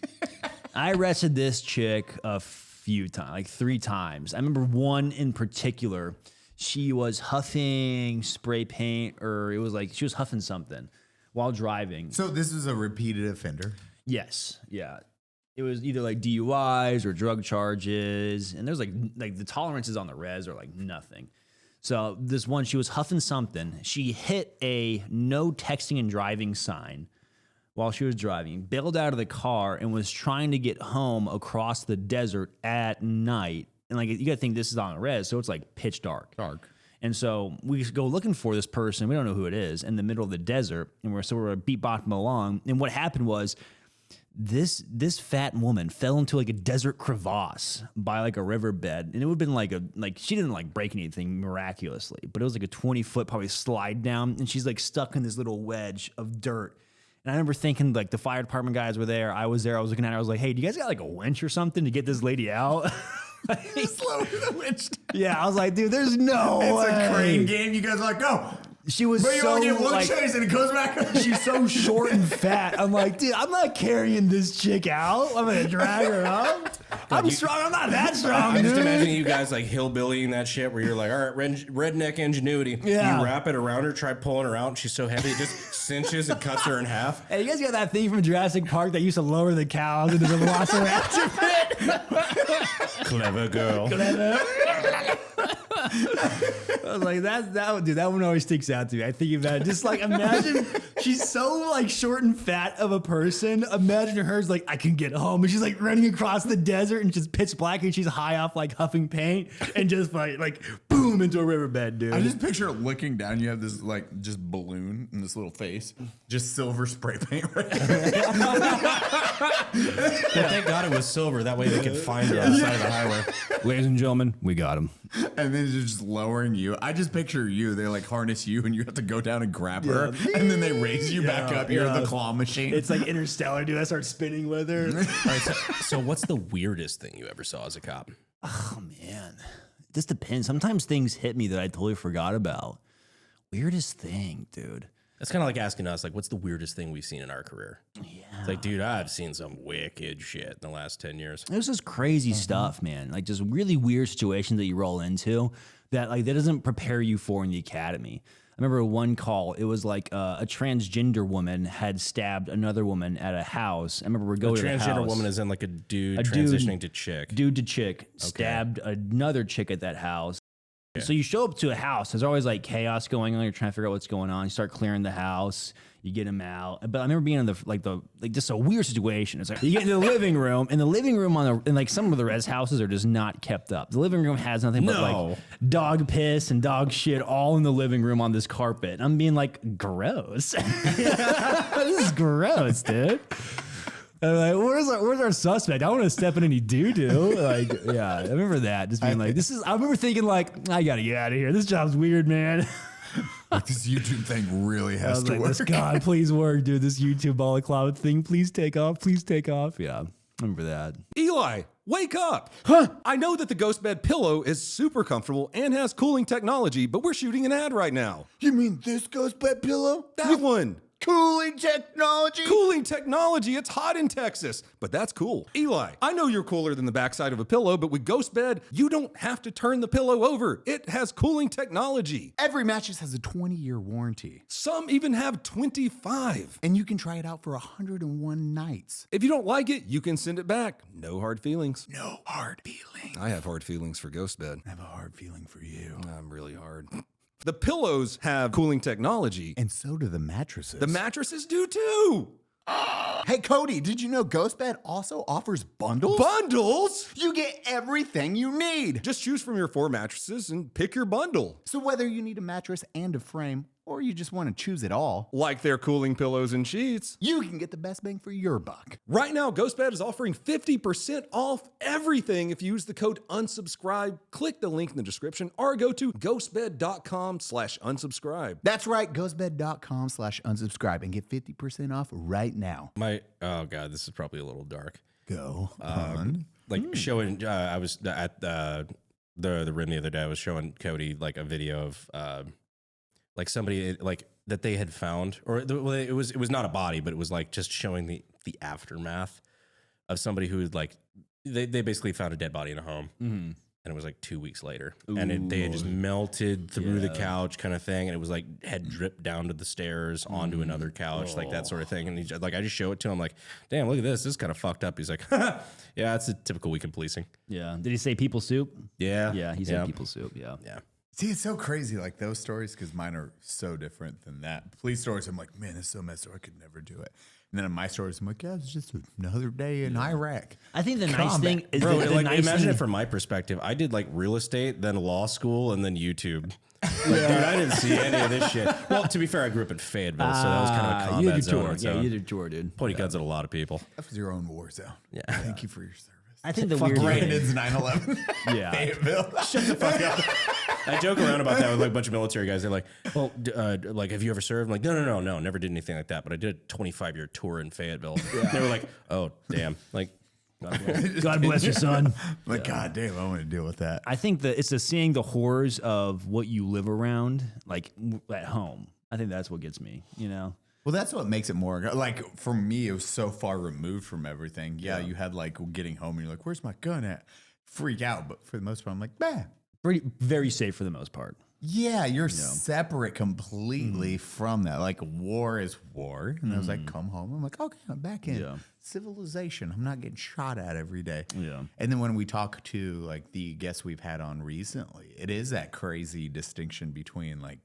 I arrested this chick a few times, like 3 times. I remember one in particular. She was huffing spray paint, or it was like she was huffing something while driving. So this is a repeated offender? Yes. Yeah. It was either like DUIs or drug charges. And there's like the tolerances on the res are like nothing. So this one, she was huffing something. She hit a no texting and driving sign while she was driving, bailed out of the car, and was trying to get home across the desert at night. And like, you gotta think this is on a res, so it's like pitch dark. And so we go looking for this person. We don't know who it is in the middle of the desert, and we're beatboxing along. And what happened was this fat woman fell into like a desert crevasse by like a riverbed, and it would have been like she didn't like break anything miraculously, but it was like a 20-foot probably slide down, and she's like stuck in this little wedge of dirt. And I remember thinking, like, the fire department guys were there. I was there. I was looking at her. I was like, hey, do you guys got like a winch or something to get this lady out? Just lower the winch. Yeah, I was like, dude, there's no way. It's a crane game. You guys are like, go. She was but you so only get one like, chase and it goes back. She's so short and fat. I'm like, dude, I'm not carrying this chick out. I'm gonna drag her up. I'm strong. I'm not that strong. I dude. just imagine you guys like hillbillying that shit where you're like, all right, redneck ingenuity. Yeah. You wrap it around her, try pulling her out, and she's so heavy it just cinches and cuts her in half. Hey, you guys got that thing from Jurassic Park that used to lower the cows into the velociraptor pit? Clever girl. Clever. I was like, that one always sticks out to me. I think about it. Just like, imagine she's so like short and fat of a person. Imagine hers like, I can get home. And she's like running across the desert and just pitch black and she's high off like huffing paint and just like boom into a riverbed, dude. I just picture her looking down. You have this like just balloon in this little face, just silver spray paint right there. But thank God it was silver. That way they could find her on the side of the highway. Ladies and gentlemen, we got him. And then they're just lowering you. I just picture you. They like harness you and you have to go down and grab her. And then they raise you back up. You're the claw machine. It's like Interstellar, dude. I start spinning with her. All right, so what's the weirdest thing you ever saw as a cop? Oh, man. This depends. Sometimes things hit me that I totally forgot about. Weirdest thing, dude. That's kind of like asking us, like, what's the weirdest thing we've seen in our career? Yeah. It's like, dude, I've seen some wicked shit in the last 10 years. It was just crazy stuff, man. Like just really weird situations that you roll into that like that doesn't prepare you for in the academy. I remember one call. It was like a transgender woman had stabbed another woman at a house. I remember we go to the house. Transgender woman is in like a dude transitioning to chick. Dude to chick stabbed another chick at that house. So you show up to a house. There's always like chaos going on. You're trying to figure out what's going on. You start clearing the house. You get him out. But I remember being in the just a weird situation. It's like you get into the living room, and the living room and like some of the res houses are just not kept up. The living room has nothing but like dog piss and dog shit all in the living room on this carpet. And I'm being like, gross. This is gross, dude. I'm like, where's our suspect? I don't want to step in any doo-doo. Like, yeah, I remember that. Just being like, I remember thinking like, I gotta get out of here. This job's weird, man. Like this YouTube thing really has to like, work. God, please work, dude. This YouTube balaclava thing, please take off. Please take off. Yeah, I remember that. Eli, wake up. Huh? I know that the GHOSTBED pillow is super comfortable and has cooling technology, but we're shooting an ad right now. You mean this GHOSTBED pillow? That one. Cooling technology? Cooling technology. It's hot in Texas, but that's cool. Eli, I know you're cooler than the backside of a pillow, but with GHOSTBED, you don't have to turn the pillow over. It has cooling technology. Every mattress has a 20-year warranty. Some even have 25. And you can try it out for 101 nights. If you don't like it, you can send it back. No hard feelings. No hard feelings. I have hard feelings for GHOSTBED. I have a hard feeling for you. I'm really hard. The pillows have cooling technology. And so do the mattresses. The mattresses do too. Hey, Cody, did you know GHOSTBED also offers bundles? Bundles? You get everything you need. Just choose from your 4 mattresses and pick your bundle. So whether you need a mattress and a frame, or you just want to choose it all, like their cooling pillows and sheets, you can get the best bang for your buck. Right now, GHOSTBED is offering 50% off everything if you use the code unsubscribe. Click the link in the description or go to ghostbed.com/unsubscribe. That's right, ghostbed.com/unsubscribe and get 50% off right now. Oh God, this is probably a little dark. Go on. Like showing, I was at the Rim the other day. I was showing Cody like a video of like somebody like that they had found, or it was not a body, but it was like just showing the aftermath of somebody who like they basically found a dead body in a home. Mm-hmm. And it was like 2 weeks later. Ooh, and they had just melted through the couch kind of thing. And it was like had dripped down to the stairs onto another couch, like that sort of thing. And he's like, I just show it to him like, damn, look at this. This is kind of fucked up. He's like, yeah, it's a typical week in policing. Yeah. Did he say people soup? Yeah. Yeah, he said people soup. Yeah. Yeah. See, it's so crazy, like those stories, because mine are so different than that. Police stories, I'm like, man, it's so messed up. I could never do it. And then in my stories, I'm like, yeah, it's just another day in Iraq. I think the nice thing is bro, imagine it from my perspective. I did like real estate, then law school, and then YouTube. Like, dude, I didn't see any of this shit. Well, to be fair, I grew up in Fayetteville, so that was kind of a combat zone. Yeah, you did tour, dude. Pointing guns at a lot of people. That was your own war zone. Yeah. Thank you for your service. I think the weird Brandon's 9/11. Yeah. Fayetteville. Shut the fuck up. I joke around about that with like a bunch of military guys. They're like, well, like, have you ever served? I'm like, no, never did anything like that. But I did a 25-year tour in Fayetteville. Yeah. They were like, oh, damn. Like, God bless your son. Like, God damn, I want to deal with that. I think that it's the seeing the horrors of what you live around, like at home. I think that's what gets me, you know? Well, that's what makes it more like for me. It was so far removed from everything. Yeah, you had like getting home and you're like, "Where's my gun at?" Freak out, but for the most part, I'm like, "Man, very safe for the most part." Yeah, you're separate completely from that. Like war is war, and I was like, "Come home." I'm like, "Okay, I'm back in civilization. I'm not getting shot at every day." Yeah. And then when we talk to like the guests we've had on recently, it is that crazy distinction between like.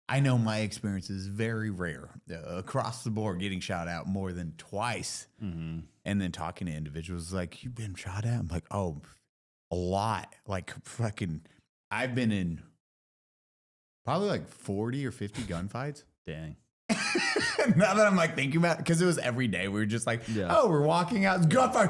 I know my experience is very rare across the board, getting shot out more than twice. Mm-hmm. And then talking to individuals like, you've been shot at? I'm like, oh, a lot. Like fucking, I've been in probably like 40 or 50 gunfights. Dang. Now that I'm like thinking about it, because it was every day. We were just like, oh, we're walking out, gunfire.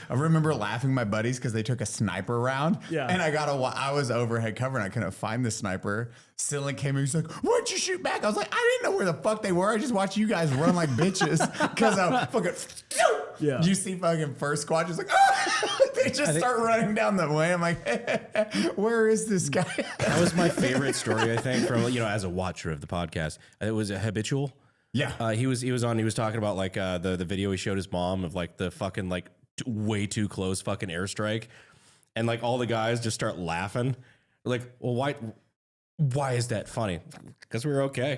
I remember laughing at my buddies because they took a sniper round. Yeah. And I was overhead cover and I couldn't find the sniper. Cylic came in, he's like, why'd you shoot back? I was like, I didn't know where the fuck they were. I just watched you guys run like bitches. Because I fucking, you see fucking first squad just like, oh, They just start running down the way. I'm like, where is this guy? That was my favorite story, I think, from as a watcher of the podcast. It was a habitual. Yeah. He was talking about like the video he showed his mom of like the fucking like way too close fucking airstrike, and like all the guys just start laughing. Like, well, why is that funny? Because we were okay.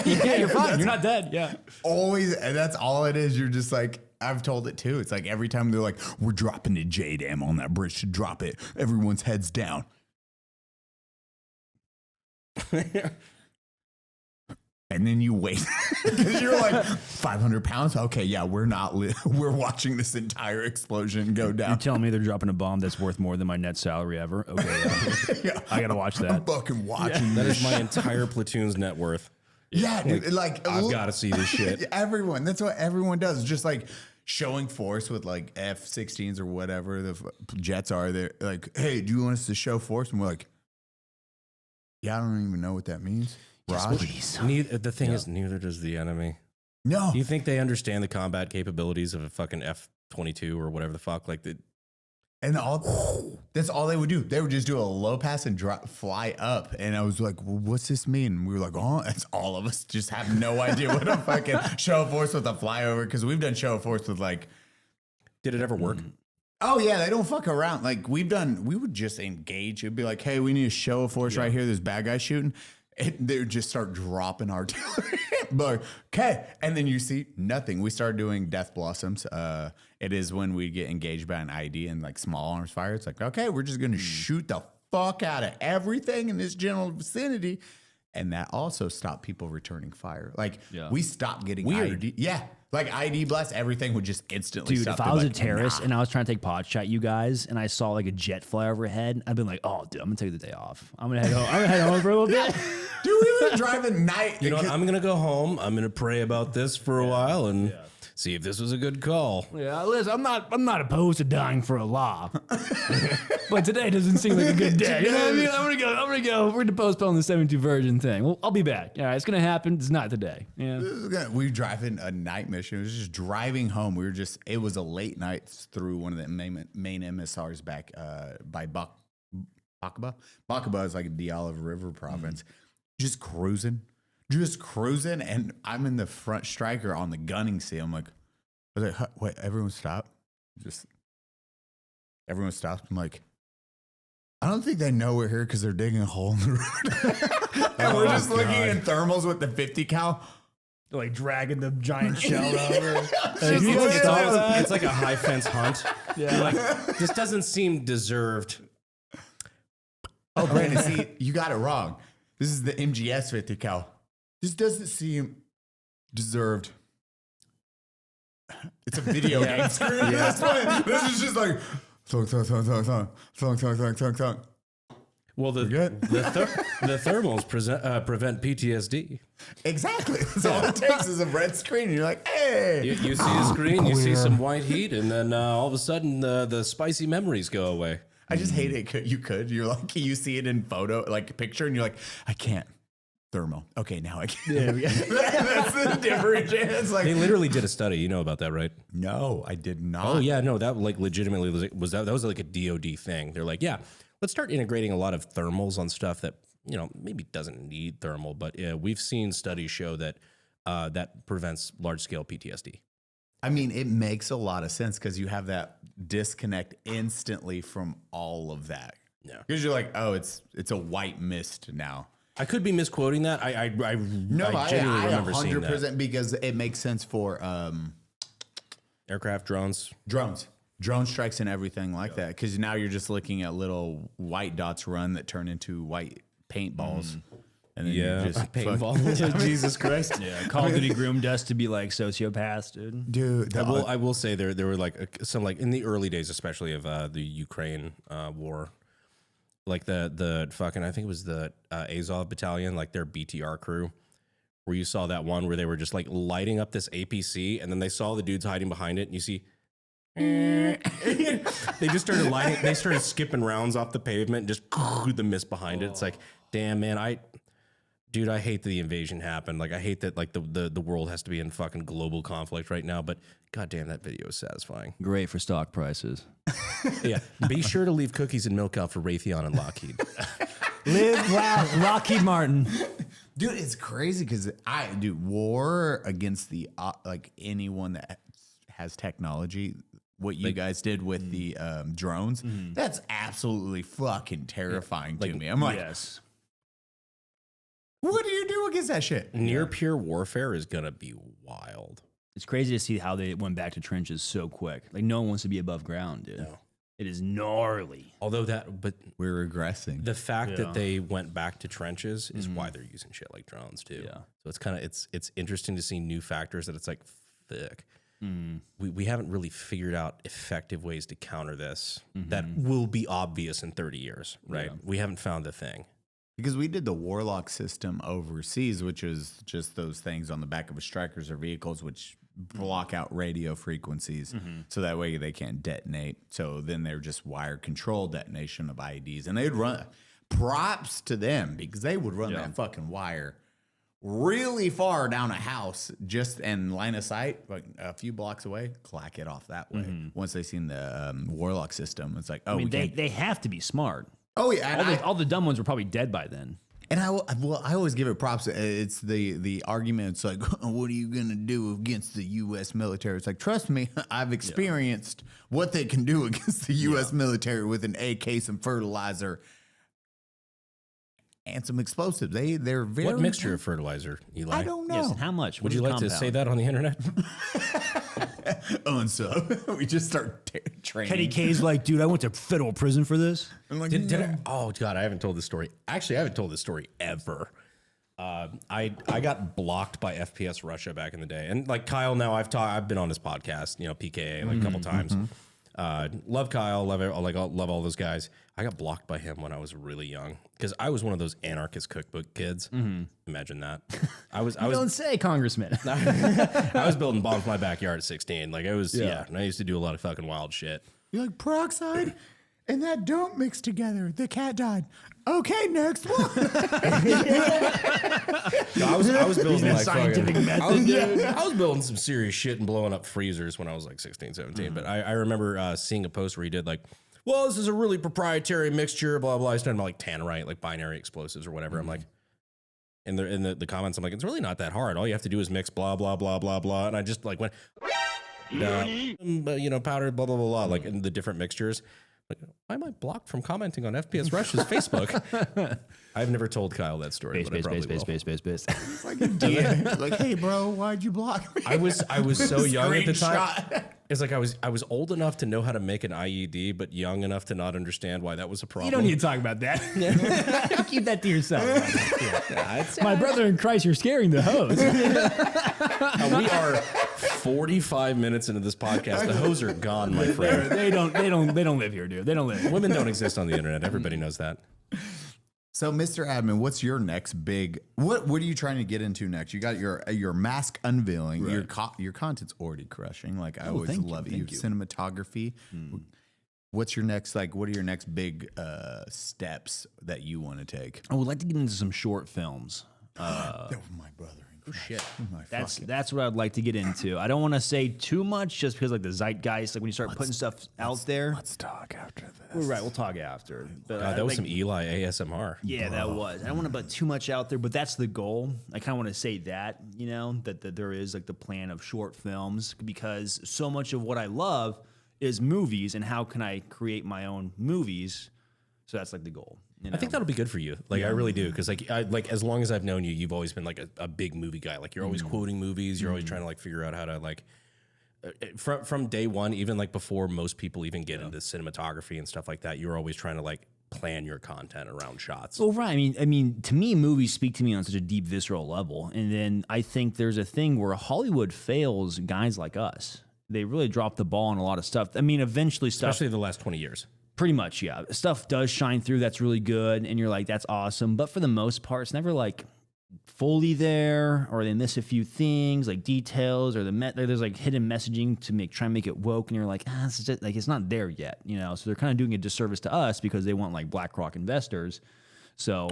Yeah, you're fine. You're not dead. Yeah. Always, and that's all it is. You're just like, I've told it too. It's like every time they're like, we're dropping a JDAM on that bridge to drop it. Everyone's heads down. And then you wait because you're like 500 pounds. Okay, yeah, we're not. We're watching this entire explosion go down. You're telling me they're dropping a bomb that's worth more than my net salary ever? Okay, Yeah. I gotta watch that. I'm fucking watching. That is my entire platoon's net worth. Yeah, dude, like I've got to see this shit. Everyone. That's what everyone does. Just like showing force with like F-16s or whatever the jets are. They're like, hey, do you want us to show force? And we're like, yeah, I don't even know what that means. The thing is, neither does the enemy. No. Do you think they understand the combat capabilities of a fucking F-22 or whatever the fuck? Like And that's all they would do. They would just do a low pass and fly up. And I was like, well, what's this mean? And we were like, oh, it's all of us just have no idea what a fucking show of force with a flyover. Because we've done show of force with like. Did it ever work? Oh, yeah. They don't fuck around. Like we would just engage. It'd be like, hey, we need a show of force right here. There's bad guys shooting. And they would just start dropping artillery. But okay. And then you see nothing. We started doing death blossoms. It is when we get engaged by an ID and like small arms fire. It's like, okay, we're just going to shoot the fuck out of everything in this general vicinity. And that also stopped people returning fire. Like we stopped getting ID. Yeah. Like ID blast, everything would just instantly stop. If I was a terrorist and I was trying to take pod shot you guys and I saw like a jet fly overhead, I'd been like, oh, dude, I'm going to take the day off. I'm going to head home for a little bit. Dude, we were driving night. You know what? I'm going to go home. I'm going to pray about this for a while and see if this was a good call. Yeah, listen, I'm not opposed to dying for a law, but today doesn't seem like a good day. You know what I mean? I'm gonna go. We're gonna postpone the 72 Virgin thing. Well, I'll be back. All right, it's gonna happen. It's not today. Yeah, we were driving a night mission. It was just driving home. It was a late night through one of the main MSRs back by Bakaba. Bakaba is like the Olive River province. Just cruising, and I'm in the front striker on the gunning seat. I'm like, I was like, wait, everyone stop. Everyone stops. I'm like, I don't think they know we're here because they're digging a hole in the road. And we're just looking in thermals with the 50 cal. They're like dragging the giant shell over. It's like a high fence hunt. Yeah, like this doesn't seem deserved. Oh, Brandon, see, you got it wrong. This is the MGS 50 cal. This doesn't seem deserved. It's a video game screen. This is just like thunk. Well, the thermals prevent PTSD. Exactly. That's all it takes is a red screen, and you're like, hey. You see a screen, you see some white heat, and then all of a sudden the spicy memories go away. I just hate it. You're like, you see it in photo, like picture, and you're like, I can't. Thermal. Okay, now I can. Yeah, that's the difference. It's like they literally did a study. You know about that, right? No, I did not. Oh yeah, no, that like legitimately was that was like a DoD thing. They're like, yeah, let's start integrating a lot of thermals on stuff that maybe doesn't need thermal, but we've seen studies show that that prevents large scale PTSD. I mean, it makes a lot of sense because you have that disconnect instantly from all of that. Yeah, because you're like, oh, it's a white mist now. I could be misquoting that. I genuinely remember seeing that. 100% because it makes sense for aircraft, drones, drone strikes, and everything like that. Because now you're just looking at little white dots run that turn into white paintballs. And then you just paintballs. Jesus Christ! Yeah, Call of Duty groomed us to be like sociopaths, dude. I will say there were like some like in the early days, especially of the Ukraine war. Like the fucking, I think it was the Azov battalion, like their BTR crew, where you saw that one where they were just like lighting up this APC, and then they saw the dudes hiding behind it, and you see, they just started lighting, they started skipping rounds off the pavement, and just the mist behind it. It's like, damn man, Dude, I hate that the invasion happened. Like, I hate that like the world has to be in fucking global conflict right now. But goddamn, that video is satisfying. Great for stock prices. Yeah, be sure to leave cookies and milk out for Raytheon and Lockheed. Live, laugh, Lockheed Martin. Dude, it's crazy because war against the like anyone that has technology. What you guys did with the drones, that's absolutely fucking terrifying to me. I'm like, yes. What do you do against that shit? Near peer warfare is gonna be wild. It's crazy to see how they went back to trenches so quick. Like, no one wants to be above ground, dude. No. It is gnarly. Although we're regressing. The fact that they went back to trenches is why they're using shit like drones too. Yeah. So it's kind of it's interesting to see new factors that it's like, fuck. We haven't really figured out effective ways to counter this that will be obvious in 30 years, right? Yeah. We haven't found the thing. Because we did the Warlock system overseas, which is just those things on the back of a strikers or vehicles which block out radio frequencies so that way they can't detonate. So then they're just wire control detonation of IEDs. And they'd run props to them because they would run that fucking wire really far down a house just in line of sight, like a few blocks away, clack it off that way. Once they seen the Warlock system, it's like, oh, I mean, they have to be smart. Oh yeah, all the dumb ones were probably dead by then. And I always give it props. It's the argument. It's like, what are you gonna do against the U.S. military? It's like, trust me, I've experienced what they can do against the U.S. military with an AK, some fertilizer, and some explosives. They're very. What mixture of fertilizer, Eli? I don't know. Yes, and how much? Would you like to say that on the internet? Unsub. We just start training. Kenny K's like, dude, I went to federal prison for this. I'm like, Did I, oh God, I haven't told this story. Actually, I haven't told this story ever. I got blocked by FPS Russia back in the day, and like Kyle. Now I've been on his podcast, PKA like a couple times. Love Kyle, love all those guys. I got blocked by him when I was really young because I was one of those anarchist cookbook kids. Imagine that. I was Don't say, Congressman. I was building bombs in my backyard at 16. Like it was and I used to do a lot of fucking wild shit. You're like, peroxide and that don't mix together. The cat died. Okay, next one. I was building like scientific method. I was building some serious shit and blowing up freezers when I was like 16, 17. But I remember seeing a post where he did like, well, this is a really proprietary mixture, blah, blah. He's talking about like tannerite, like binary explosives or whatever. I'm like, in the comments, I'm like, it's really not that hard. All you have to do is mix blah, blah, blah, blah, blah. And I just like went, powdered, blah, blah, blah, blah, like in the different mixtures. Like, why am I blocked from commenting on FPS Russia's Facebook? I've never told Kyle that story. Base. Like, hey, bro, why'd you block me? I was so young at the time. It's like I was old enough to know how to make an IED, but young enough to not understand why that was a problem. You don't need to talk about that. Keep that to yourself. My brother in Christ, you're scaring the host. We are 45 minutes into this podcast. The hoes are gone, my friend. They don't live here, dude. They don't live. Women don't exist on the internet. Everybody knows that. So, Mr. Admin, what's your next big? What are you trying to get into next? You got your mask unveiling. Right. Your content's already crushing. Like I always thank you, love it. thank Your you. cinematography. What's your next What are your next big steps that you want to take? I would like to get into some short films. That was my brother. Oh shit! That's what I'd like to get into. I don't want to say too much just because like the zeitgeist, like when you start putting stuff out there. Let's talk after this. Right, we'll talk after. But That was some Eli ASMR. Yeah, that was. I don't want to put too much out there, but that's the goal. I kind of want to say that, that there is like the plan of short films because so much of what I love is movies and how can I create my own movies. So that's like the goal. I think that'll be good for you. Like I really do, because as long as I've known you, you've always been like a big movie guy. Like you're always quoting movies. You're always trying to like figure out how to like from day one, even like before most people even get into cinematography and stuff like that. You're always trying to like plan your content around shots. Well, right. I mean, to me, movies speak to me on such a deep, visceral level, and then I think there's a thing where Hollywood fails guys like us. They really drop the ball on a lot of stuff. I mean, eventually stuff, especially the last 20 years. Pretty much, yeah. Stuff does shine through. That's really good. And you're like, that's awesome. But for the most part, it's never like fully there, or they miss a few things like details, or there's like hidden messaging to try and make it woke. And you're like, it's just, like, it's not there yet, So they're kind of doing a disservice to us because they want like BlackRock investors. So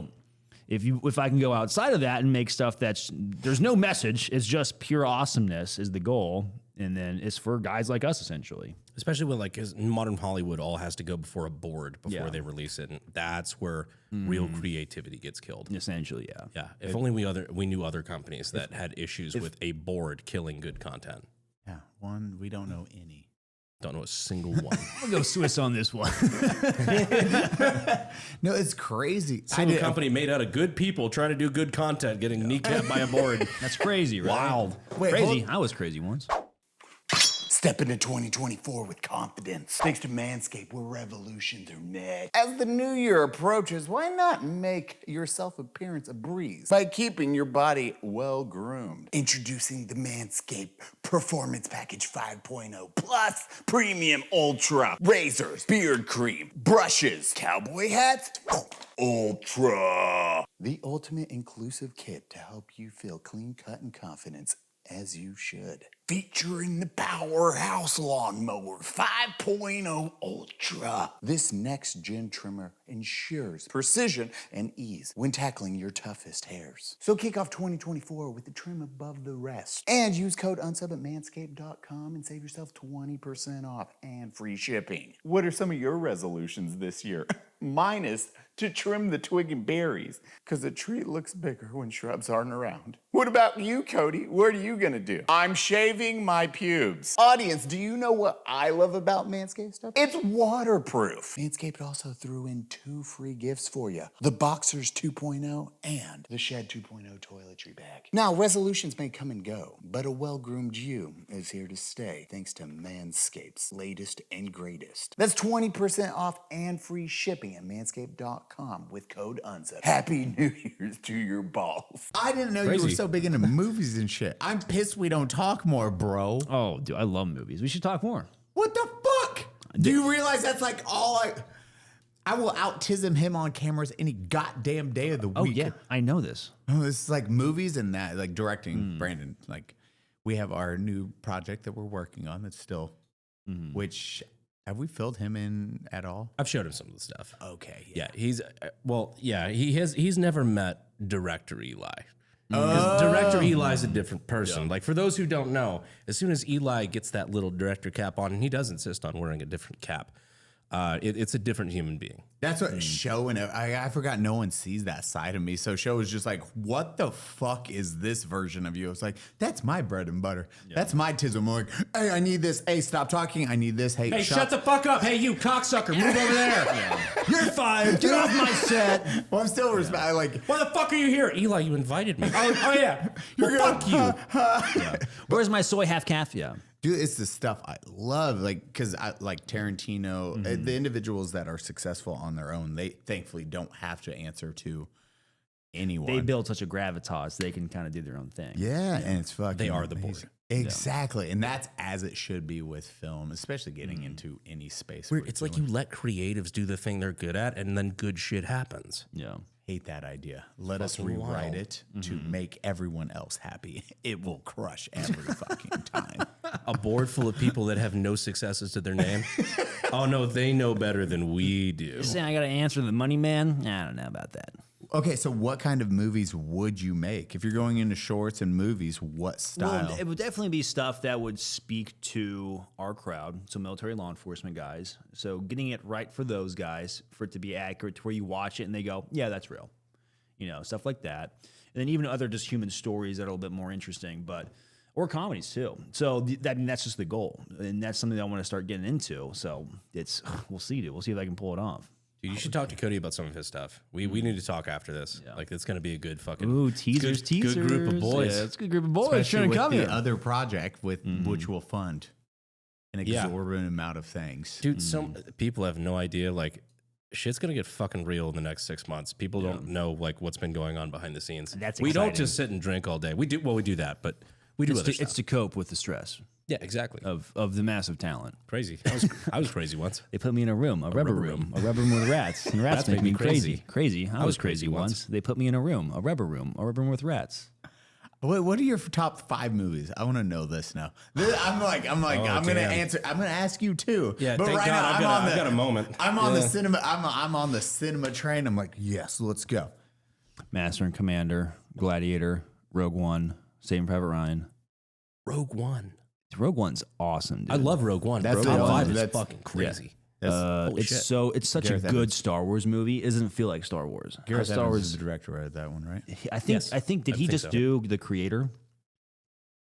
if I can go outside of that and make stuff there's no message, it's just pure awesomeness is the goal, and then it's for guys like us essentially. Especially when like 'cause modern Hollywood all has to go before a board before they release it, and that's where real creativity gets killed. Essentially, yeah. Yeah. If only we knew other companies that had issues with a board killing good content. Yeah, we don't know any. Don't know a single one. I'll go Swiss on this one. No, it's crazy. Single company made out of good people trying to do good content, getting kneecapped by a board. That's crazy, right? Wild. Wait, Crazy. I was crazy once. Step into 2024 with confidence. Thanks to Manscaped, where revolutions are made. As the new year approaches, why not make your self-appearance a breeze by keeping your body well-groomed? Introducing the Manscaped Performance Package 5.0 Plus Premium Ultra. Razors, beard cream, brushes, cowboy hats, Ultra. The ultimate inclusive kit to help you feel clean-cut and confident as you should. Featuring the Powerhouse Lawnmower 5.0 Ultra. This next-gen trimmer ensures precision and ease when tackling your toughest hairs. So kick off 2024 with the trim above the rest. And use code Unsub at manscaped.com and save yourself 20% off and free shipping. What are some of your resolutions this year? Mine is to trim the twig and berries, because the tree looks bigger when shrubs aren't around. What about you, Cody? What are you gonna do? I'm shaving my pubes. Audience, do you know what I love about Manscaped stuff? It's waterproof. Manscaped also threw in 2 free gifts for you. The Boxers 2.0 and the Shed 2.0 toiletry bag. Now, resolutions may come and go, but a well-groomed you is here to stay, thanks to Manscaped's latest and greatest. That's 20% off and free shipping at manscaped.com with code Unsub. Happy New Year's to your balls. I didn't know you were so big into movies and shit. I'm pissed we don't talk more, bro. Oh, dude, I love movies. We should talk more. What the fuck? Do you realize that's like all I will out Tism him on cameras any goddamn day of the week. Oh, yeah. I know this. Oh, it's like movies and that, like directing. Brandon, like we have our new project that we're working on that's still, which have we filled him in at all? I've showed him some of the stuff. Okay. Yeah, he's never met director Eli. Because director Eli's a different person. Like for those who don't know, as soon as Eli gets that little director cap on, and he does insist on wearing a different cap, it's a different human being. That's what Show and I forgot no one sees that side of me. So Show was just like, "What the fuck is this version of you?" I was like, "That's my bread and butter. That's my Tism." I'm like, "Hey, I need this. Hey, stop talking. I need this. Hey, shut the fuck up. Hey, you cocksucker, move over there. You're fired. Get off my set." Well, I'm still like, why the fuck are you here, Eli? You invited me. Oh yeah. Well, fuck you. Where's my soy half calf? Yeah. dude, it's the stuff I love. Like, because I like Tarantino, the individuals that are successful on their own, they thankfully don't have to answer to anyone. They build such a gravitas, they can kind of do their own thing. Yeah, and it's fucking They are the amazing. board. Exactly. And that's as it should be with film, especially getting into any space. Where it's like you let creatives do the thing they're good at, and then good shit happens. Yeah. Hate that idea. Let us rewrite it to make everyone else happy. It will crush every fucking time. A board full of people that have no successes to their name. Oh no, they know better than we do. You're saying I got to answer the money man? I don't know about that. Okay, so what kind of movies would you make? If you're going into shorts and movies, what style? Well, it would definitely be stuff that would speak to our crowd, so military law enforcement guys. So getting it right for those guys, for it to be accurate, to where you watch it and they go, yeah, that's real. You know, stuff like that. And then even other just human stories that are a little bit more interesting, or comedies too. So that's just the goal. And that's something that I want to start getting into. So we'll see, dude. We'll see if I can pull it off. Dude, you should talk to Cody about some of his stuff. We need to talk after this. Yeah. Like, it's going to be a good fucking teasers. Good group of boys. Yeah, it's a good group of boys. Especially with come the here. other project with which will fund an exorbitant amount of things. Dude, some people have no idea. Like, shit's going to get fucking real in the next 6 months. People don't know, like, what's been going on behind the scenes. That's we exciting. don't just sit and drink all day. We do that, but we do other stuff. It's to cope with the stress. Yeah, exactly. Of the massive talent. Crazy. I was crazy once. They put me in a room, a rubber room with rats. And rats make me crazy. Crazy. I was crazy once. They put me in a rubber room with rats. What are your top 5 movies? I want to know this now. I'm gonna answer. I'm gonna ask you too. Yeah, but thank right God now I've got a moment. I'm on the cinema. I'm on the cinema train. I'm like, yes, let's go. Master and Commander, Gladiator, Rogue One, Saving Private Ryan. Rogue One. Rogue One's awesome, dude. I love Rogue One. That's Rogue the One one is that's- fucking crazy. It's shit. such Gareth a good Evans. Star Wars movie. It doesn't feel like Star Wars. Gareth Star Evans Wars. is the director of that one, right? I think. Yes, I think. Did I he think just so. do The Creator?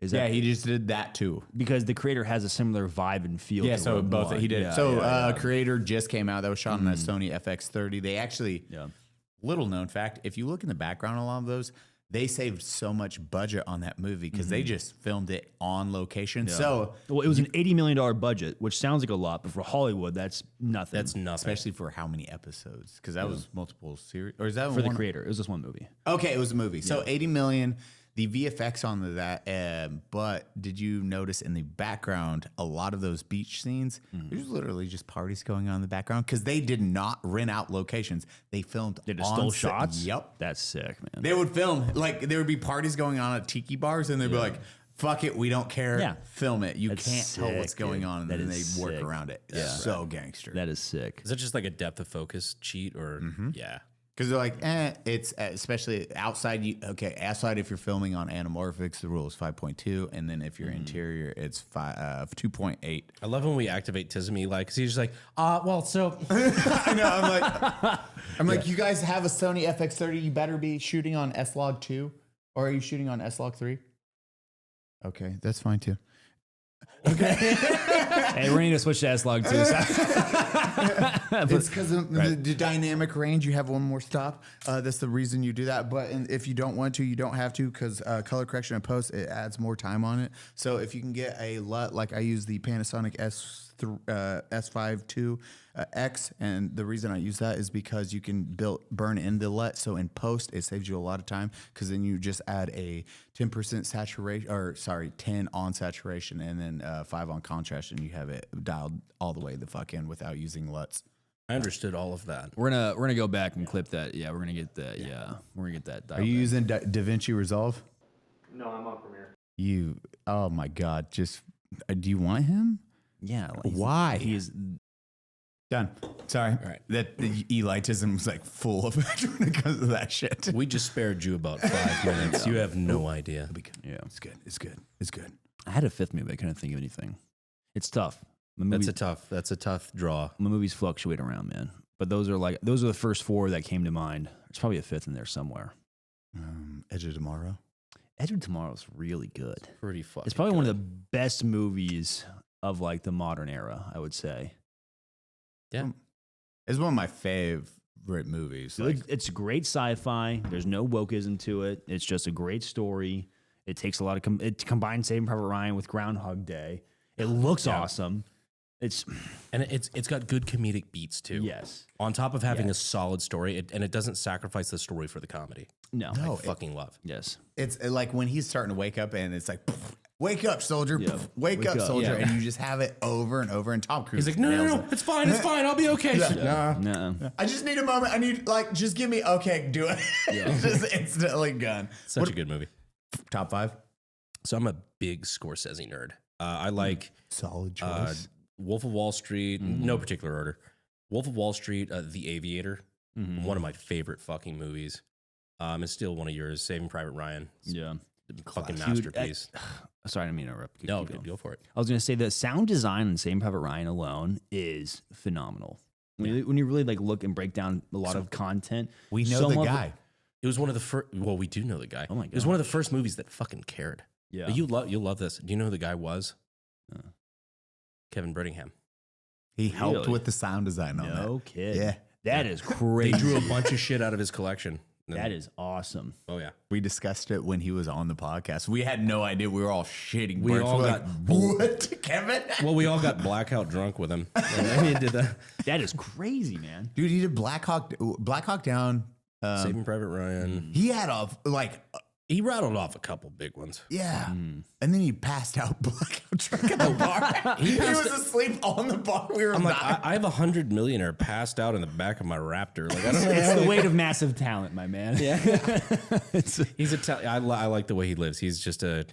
Is Yeah, that he just did that too. because The Creator has a similar vibe and feel? Yeah, to so Rogue both One. he did. Yeah, so yeah, yeah. Creator just came out. That was shot on that Sony FX30. They actually, Yeah. little known fact, if you look in the background, a lot of those, they saved so much budget on that movie because they just filmed it on location. So Well, it was an $80 million budget, which sounds like a lot, but for Hollywood, that's nothing. That's nothing. especially for how many episodes? Because that was multiple series, or is that for The one? Creator. It was just one movie. Okay, it was a movie. So 80 million. The VFX on that, but did you notice in the background a lot of those beach scenes? There's literally just parties going on in the background because they did not rent out locations. They filmed. They just on stole set. shots. Yep. That's sick, man. They would film like there would be parties going on at tiki bars, and they'd be like, "Fuck it, we don't care. Yeah. Film it. You That's can't tell what's sick, going dude. on, and That then they is work sick. around it. Yeah. So gangster. That is sick. Is that just like a depth of focus cheat or yeah? Because they're like, it's especially outside. Outside if you're filming on anamorphics, the rule is 5.2, and then if you're interior, it's 2.8. I love when we activate Tism Eli because he's just like, well, so I know. I'm like, you guys have a Sony FX30. You better be shooting on S-Log 2, or are you shooting on S-Log 3? Okay, that's fine too. Hey, we're going to switch to S-Log too. It's because of the dynamic range. You have one more stop. That's the reason you do that. But if you don't want to, you don't have to because color correction and post, it adds more time on it. So if you can get a LUT, like I use the Panasonic S5 II X, and the reason I use that is because you can burn in the LUT. So in post, it saves you a lot of time because then you just add a 10% saturation, 10 on saturation, and then 5 on contrast, and you have it dialed all the way the fuck in without using LUTs. I understood all of that. We're gonna go back and clip that. Yeah, we're gonna get that. Yeah, we're gonna get that. Are you using DaVinci Resolve? No, I'm on Premiere. Oh my God, just do you want him? Yeah. Why? He is. Done. Sorry. All right. That the Elitism was like full of it when it comes to that shit. We just spared you about 5 minutes. You have no idea. Yeah. It's good. It's good. It's good. I had a fifth movie. I couldn't think of anything. It's tough. That's a tough draw. My movies fluctuate around, man. But those are the first 4 that came to mind. There's probably a fifth in there somewhere. Edge of Tomorrow. Edge of Tomorrow's really good. Pretty fucking. It's probably one of the best movies of like the modern era, I would say. Yeah. It's one of my favorite movies. Like, It's great sci-fi. There's no wokeism to it. It's just a great story. It takes a lot of it combines Saving Private Ryan with Groundhog Day. It looks awesome. It's got good comedic beats too. yes. On top of having a solid story, and it doesn't sacrifice the story for the comedy. No. I fucking love. Yes. it's like when he's starting to wake up and it's like, wake up, soldier. Yeah. Wake up, soldier. Yeah. And you just have it over and over. And Tom Cruise. He's like, no, it's fine, I'll be okay. Nah. No. I just need a moment. I need just give me do it. Just instantly gone. Such a good movie. Top 5. So I'm a big Scorsese nerd. I like Solid choice. Wolf of Wall Street, no particular order. Wolf of Wall Street, The Aviator, one of my favorite fucking movies. It's still one of yours, Saving Private Ryan. It's Yeah. a fucking Dude, masterpiece. Sorry, I didn't mean to interrupt. No, Keep dude, going. go for it. I was going to say the sound design in Saving Private Ryan alone is phenomenal. When you really like look and break down a lot of content, We know some the of guy. It was one of the first. Well, we do know the guy. Oh my It was one of the first movies that fucking cared. Yeah. But you'll love this. Do you know who the guy was? Kevin Brittingham. He helped Really? with the sound design on that. No kid. Yeah. That is They crazy. drew a bunch of shit out of his collection. That is awesome. Oh yeah. We discussed it when he was on the podcast. We had no idea. We were all shitting. We bricks. all We're got like, what, Kevin? Well, we all got blackout drunk with him. And then he did that. That is crazy, man. Dude, he did Black Hawk Down. Saving Private Ryan. He had He rattled off a couple big ones. yeah. And then he passed out blackout drunk at the bar. he was asleep on the bar. We were I'm like, dying. I have 100 millionaire passed out in the back of my Raptor. Like I don't know. It's the weight of massive talent, my man. Yeah. He's I like the way he lives. He's a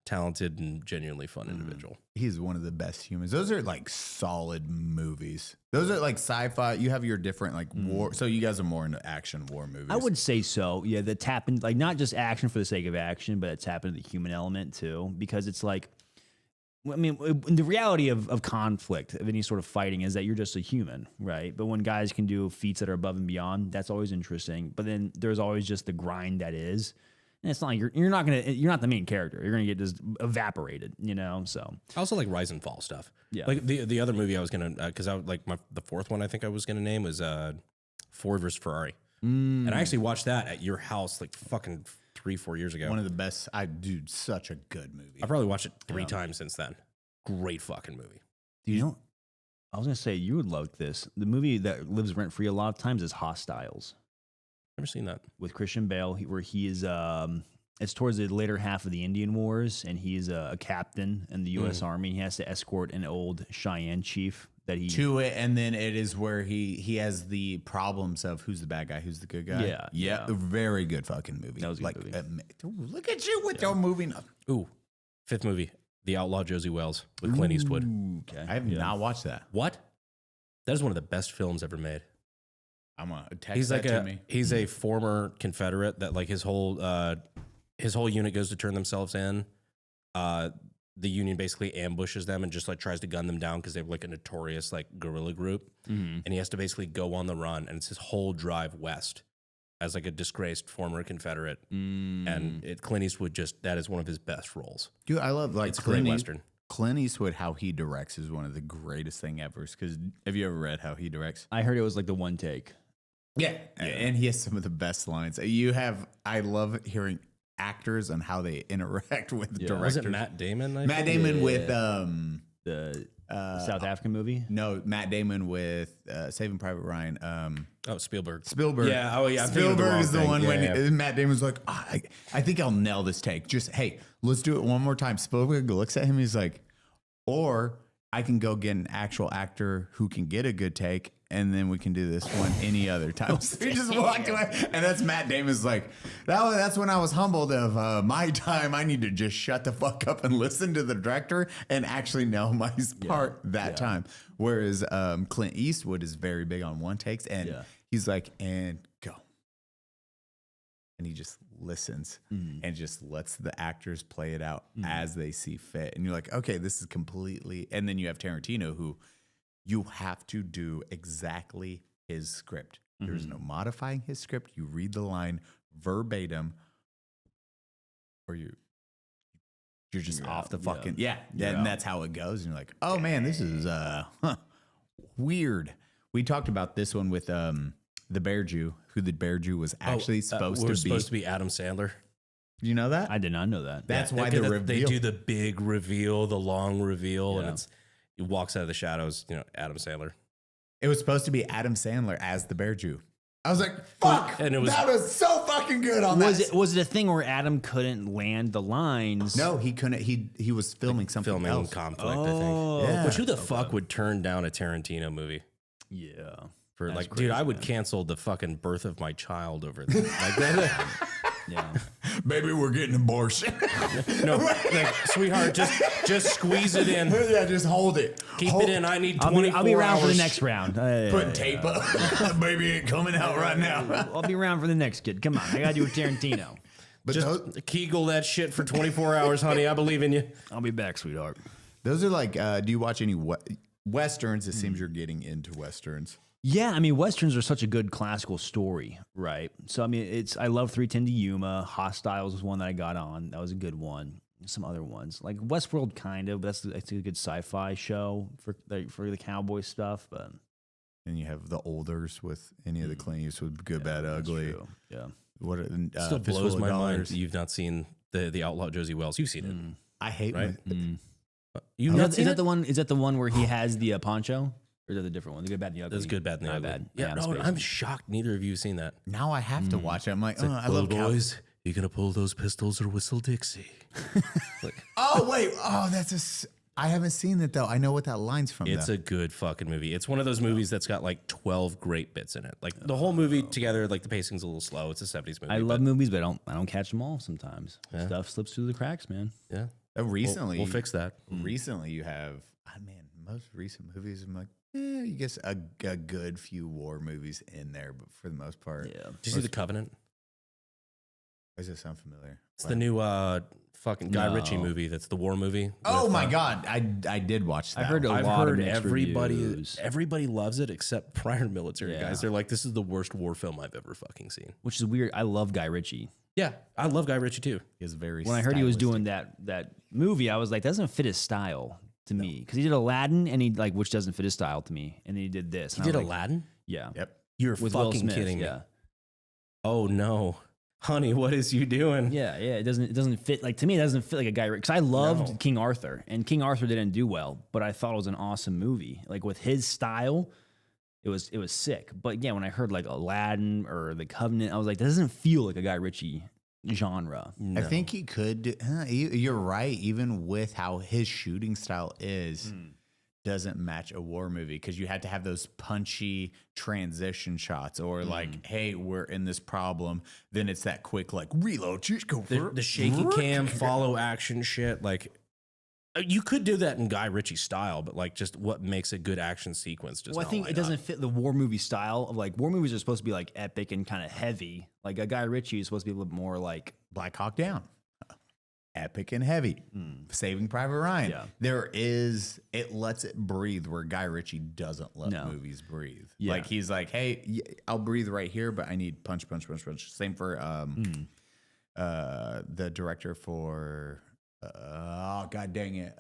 talented and genuinely fun individual. he's one of the best humans. Those are like solid movies. Those are like sci-fi. You have your different like war. So you guys are more into action war movies. I would say so. Yeah, that tap in, like not just action for the sake of action, but it's tap into the human element too. Because it's like, I mean, the reality of conflict, of any sort of fighting, is that you're just a human, right? But when guys can do feats that are above and beyond, that's always interesting. But then there's always just the grind that is. And it's not like you're not the main character. You're gonna get just evaporated, you know. So I also like rise and fall stuff. Yeah. Like the other movie I was gonna because I like the fourth one I think I was gonna name was Ford versus Ferrari, and I actually watched that at your house like fucking 3-4 years ago. One of the best. Such a good movie. I probably watched it 3 times since then. Great fucking movie. do you know? I was gonna say you would love this. The movie that lives rent free a lot of times is Hostiles. Never seen that. With Christian Bale, where he is, it's towards the later half of the Indian Wars, and he's a captain in the U.S. Army. He has to escort an old Cheyenne chief that he to it, and then it is where he has the problems of who's the bad guy, who's the good guy. Yeah. Very good fucking movie. That was a good movie. Look at you with your movie. Ooh, 5th movie, The Outlaw Josie Wells with Clint Eastwood. Okay. I have not watched that. What? That is one of the best films ever made. I'm gonna text He's that like to me. he's a former Confederate that like his whole unit goes to turn themselves in. The Union basically ambushes them and just like tries to gun them down because they have like a notorious like guerrilla group, and he has to basically go on the run, and it's his whole drive west as like a disgraced former Confederate, and Clint Eastwood that is one of his best roles. Dude, I love like It's a great Western. Clint Eastwood, how he directs is one of the greatest thing ever. Because have you ever read how he directs? I heard it was like the one take. Yeah, and he has some of the best lines. I love hearing actors and how they interact with directors. Was it Matt Damon? Matt Damon with The South African movie? no, Matt Damon with Saving Private Ryan. Spielberg. Yeah. Oh, yeah. I'm thinking of the Spielberg wrong is the thing. one Yeah, when Matt Damon's like, I think I'll nail this take. Just, hey, let's do it one more time. Spielberg looks at him. He's like, or I can go get an actual actor who can get a good take, and then we can do this one any other time. So he just walked away. And that's Matt Damon's like, that's when I was humbled of my time. I need to just shut the fuck up and listen to the director and actually nail my part that time. Whereas Clint Eastwood is very big on one takes, and he's like, and go. And he just listens and just lets the actors play it out as they see fit. And you're like, okay, this is completely. And then you have Tarantino, who you have to do exactly his script. There's no modifying his script. You read the line verbatim, or you're just off the fucking and that's how it goes. And you're like, oh man, this is weird. We talked about this one with the Bear Jew, who the Bear Jew was actually supposed to be Adam Sandler. Do you know that? I did not know that. That's why they reveal. do the big reveal, the long reveal, and he walks out of the shadows. Adam Sandler. It was supposed to be Adam Sandler as the Bear Jew. I was like, fuck, And it was- that was so fucking good on that. Was it a thing where Adam couldn't land the lines? No, he couldn't. He was filming something Filming else. Conflict, I think. Yeah. Which who the fuck would turn down a Tarantino movie? Yeah. For That's like, crazy, dude, I would man. cancel the fucking birth of my child over that. Like that. Yeah. Baby, we're getting abortion. No, like, sweetheart, just squeeze it in. Yeah, just hold it. Keep it in. I need I'll 24 be around hours. for the next round. Put tape up. Baby ain't coming out right now. I'll be around for the next kid. Come on, I gotta do a Tarantino. But Just Kegel that shit for 24 hours, honey. I believe in you. I'll be back, sweetheart. those are like, do you watch any Westerns? It seems you're getting into Westerns. Yeah, I mean, Westerns are such a good classical story, right? So, I mean, I love 310 to Yuma. Hostiles was one that I got on. That was a good one. Some other ones. Like Westworld, kind of. That's a good sci-fi show for the cowboy stuff. But And you have the Olders with any of the Clint Eastwood, Good, Bad, Ugly. true. Yeah. What Still Fistful blows of my Dollars. mind. You've not seen the Outlaw Josie Wells. You've seen it, I hate right? Is You've not that, seen is that it? the one? Is that the one where he has the poncho? Or is that the different one? The Good, Bad, and the Ugly. That's Good, Bad, and the My Ugly. bad. Yeah, no, I'm shocked. Neither of you have seen that. Now I have to watch it. I'm like, I Little love cow- boys. You gonna pull those pistols or whistle Dixie? Oh wait, I haven't seen it though. I know what that line's from. It's though. a good fucking movie. It's one of those movies that's got like 12 great bits in it. Like the whole movie together, like the pacing's a little slow. It's a 70s movie. I love but movies, but I don't catch them all sometimes. Stuff slips through the cracks, man. Yeah. Recently, we'll fix that. Recently, you have, most recent movies, I'm like, you guess a good few war movies in there, but for the most part. Yeah. Did you see The Covenant? Why does that sound familiar? It's the new fucking Guy Ritchie movie. That's the war movie. Oh with, my God. I did watch that. I heard I've lot of heard mixed everybody reviews. everybody loves it except prior military Yeah. guys. They're like, this is the worst war film I've ever fucking seen. Which is weird. I love Guy Ritchie. Yeah, I love Guy Ritchie too. Is very When I heard he was stylistic. doing that movie, I was like, that doesn't fit his style to me. Because he did Aladdin, and he which doesn't fit his style to me. And then he did this. He and I did was like, Aladdin? Yeah. Yep. You're With Will fucking Smith, kidding me. yeah. Oh no. Honey, what is you doing? Yeah, it doesn't fit like to me. It doesn't fit like a guy because I loved King Arthur, and King Arthur didn't do well, but I thought it was an awesome movie. Like with his style, it was sick. But yeah, when I heard like Aladdin or The Covenant, I was like, that doesn't feel like a Guy Ritchie genre. I think he could. You're right. Even with how his shooting style is, doesn't match a war movie because you had to have those punchy transition shots or like, hey, we're in this problem. Then it's that quick like reload. Just go for The shaky cam follow action shit. Like you could do that in Guy Ritchie style, but like just what makes a good action sequence? Just Well, I think it doesn't fit the war movie style of like war movies are supposed to be like epic and kind of heavy. Like a Guy Ritchie is supposed to be a little bit more like Black Hawk Down. Epic and heavy. Saving Private Ryan. Yeah. It lets it breathe where Guy Ritchie doesn't let movies breathe. Yeah. Like he's like, hey, I'll breathe right here, but I need punch. Same for the director for God dang it,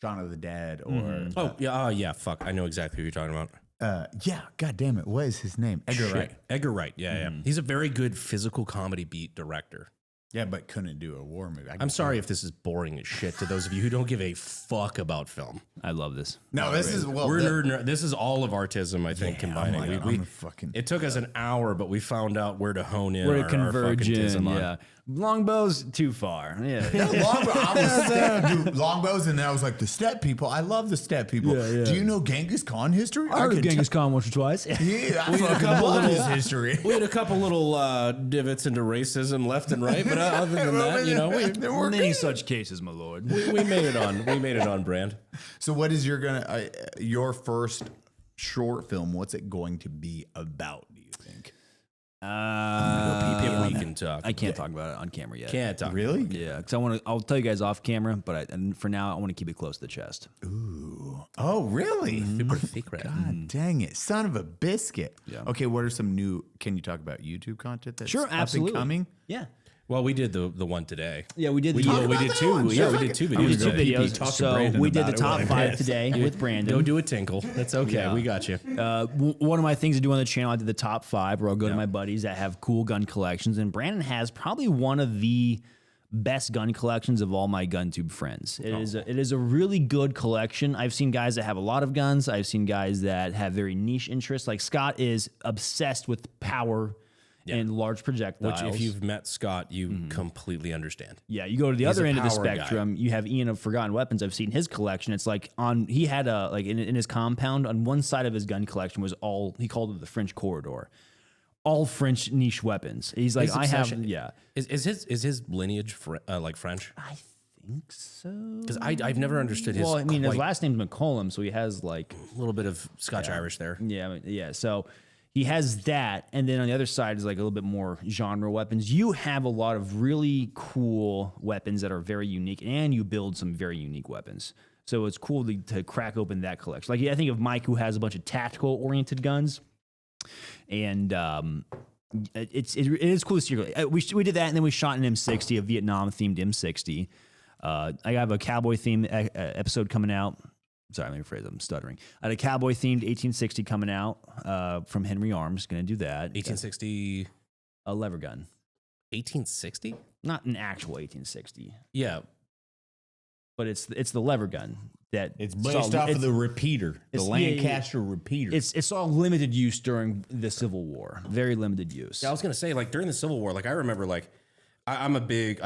Shaun of the Dead or yeah, fuck. I know exactly who you're talking about. God damn it, what is his name? Edgar Wright. Edgar Wright. Yeah. He's a very good physical comedy beat director. Yeah, but couldn't do a war movie. I'm sorry if this is boring as shit to those of you who don't give a fuck about film. I love this. No, this is We're nerd. This is all of Artism, I think, combining. It took us an hour, but we found out where to hone in. We're our fucking converging. Tism on. Yeah. Longbows too far. Yeah. Longbows, and then I was like, the steppe people. I love the steppe people. Yeah. Do you know Genghis Khan history? I heard of Genghis Khan once or twice. Yeah, I fucking love his history. We had a couple little divots into racism left and right, but other than that, you know, we Many such cases, my lord. we made it on. We made it on brand. So, what is your first short film? What's it going to be about? Do you think? If we can talk. I can't talk about it on camera yet. Can't talk. Really? Yeah, because I'll tell you guys off camera, but and for now, I want to keep it close to the chest. Ooh. Oh, really? Super secret. God dang it. Son of a biscuit. Yeah. Okay, what are some new, can you talk about YouTube content that's Sure, up absolutely. and coming? Yeah. Well, we did the one today. Yeah, we did. We the, did two. Yeah, we did two videos. we did two today. videos. Talk to So Brandon we did about the it top when I 5 did. today with Brandon. Go do a tinkle. That's okay. Yeah. We got you. One of my things to do on the channel, I did the top 5 where I'll go to my buddies that have cool gun collections. And Brandon has probably one of the best gun collections of all my GunTube friends. It is a really good collection. I've seen guys that have a lot of guns. I've seen guys that have very niche interests. Like Scott is obsessed with power and large projectiles. Which, if you've met Scott, you completely understand. Yeah, you go to the He's other a end of the power guy. spectrum. You have Ian of Forgotten Weapons. I've seen his collection. It's like he had a like in his compound on one side of his gun collection was all he called it the French corridor, all French niche weapons. He's like, His I have obsession- Is his lineage like French? I think so. Because I've never understood his. Well, I mean, his quite- last name's McCollum, so he has like a little bit of Scotch Irish there. yeah. So he has that, and then on the other side is like a little bit more genre weapons. You have a lot of really cool weapons that are very unique, and you build some very unique weapons. So it's cool to crack open that collection. Like I think of Mike, who has a bunch of tactical-oriented guns, and it is cool to see. We did that, and then we shot an M60, a Vietnam-themed M60. I have a cowboy-themed episode coming out. Sorry, let me rephrase. I'm stuttering. I had a cowboy-themed 1860 coming out from Henry Arms. Going to do that. 1860. A lever gun. 1860? Not an actual 1860, Yeah. but it's the lever gun that It's based off of the repeater, the Lancaster repeater. It's all limited use during the Civil War. Very limited use. Yeah, I was gonna say, like, during the Civil War, like, I remember, like, I'm a big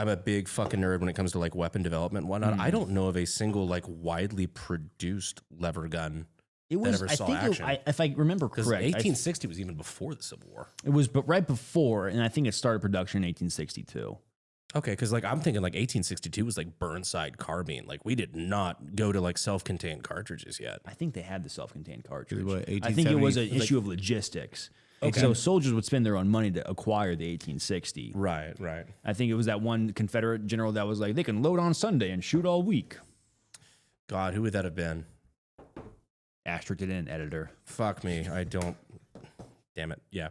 fucking nerd when it comes to like weapon development and whatnot. I don't know of a single like widely produced lever gun It was. that ever I saw think action. if I remember correct, 1860 was even before the Civil War. it was, but right before, and I think it started production in 1862. Okay, because like I'm thinking like 1862 was like Burnside carbine. Like we did not go to like self-contained cartridges yet. I think they had the self-contained cartridge. What, I think it was an 1870s? issue of logistics. Okay. So soldiers would spend their own money to acquire the 1860. Right, right. I think it was that one Confederate general that was like, they can load on Sunday and shoot all week. God, who would that have been? Asterisk it in, editor. Fuck me. I don't. Damn it. Yeah.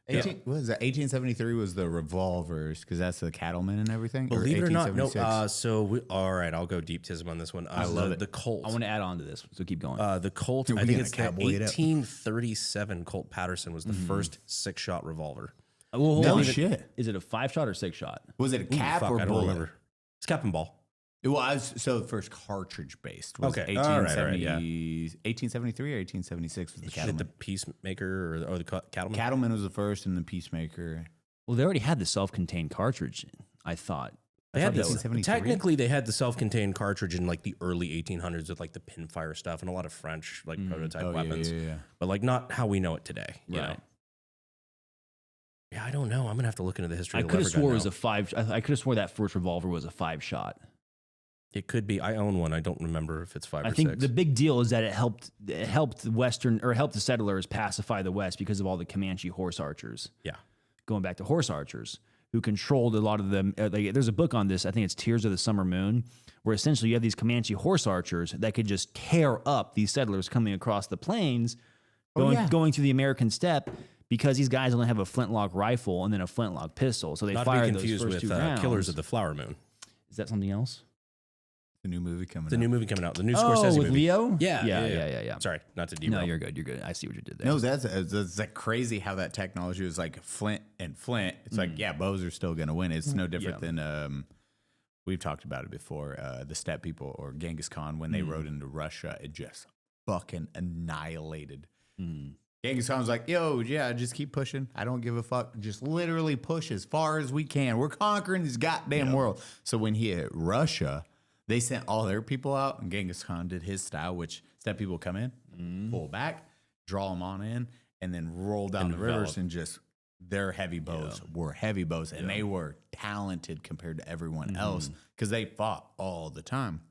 What is that? 1873 was the revolvers because that's the cattlemen and everything. Believe it or not, no. 1876? All right, I'll go deep Tism on this one. I love it. The Colt. I want to add on to this, so keep going. The Colt. Dude, I we think gotta it's the cowboy it up. 1837 Colt Patterson was the first 6-shot revolver. Well, hold No on. shit. Is it a 5-shot or 6-shot? Was it a cap Fuck, or I don't bullet? remember. It's cap and ball. It was so the first cartridge based was Okay. 1870, All right, 1873 or 1876 was the Is it cattleman. the Peacemaker or the Cattleman? Cattleman was the first and the Peacemaker. Well, they already had the self-contained cartridge, I thought. They I had thought that this, was- 1873? technically, they had the self-contained cartridge in like the early 1800s with like the pinfire stuff and a lot of French like prototype Oh, weapons, yeah. but like not how we know it today. You Right. know? Yeah, I don't know. I'm gonna have to look into the history. I of the could have lever gun swore it was now. a 5. I could have swore that first revolver was a 5-shot. It could be. I own one. I don't remember if it's 5 I or think 6. the big deal is that it helped the settlers pacify the West because of all the Comanche horse archers. Yeah. Going back to horse archers who controlled a lot of them. Like, there's a book on this. I think it's Tears of the Summer Moon, where essentially you have these Comanche horse archers that could just tear up these settlers coming across the plains, going through the American steppe, because these guys only have a flintlock rifle and then a flintlock pistol. So they Not to fire be those confused first with 2 rounds. Killers of the Flower Moon. Is that something else? The new movie coming The out. new movie coming out. The new Oh, Scorsese with movie. Leo? Yeah. Yeah. Sorry, not to derail. No, you're good. You're good. I see what you did there. No, that's like crazy how that technology was like flint and flint. It's like, yeah, bows are still going to win. It's no different than, we've talked about it before, the steppe people or Genghis Khan, when they rode into Russia, it just fucking annihilated. Genghis Khan was like, yo, yeah, just keep pushing. I don't give a fuck. Just literally push as far as we can. We're conquering this goddamn world. So when he hit Russia, they sent all their people out, and Genghis Khan did his style, which steppe people come in, pull back, draw them on in, and then roll down the rivers and just their heavy bows were heavy bows, and they were talented compared to everyone else because they fought all the time.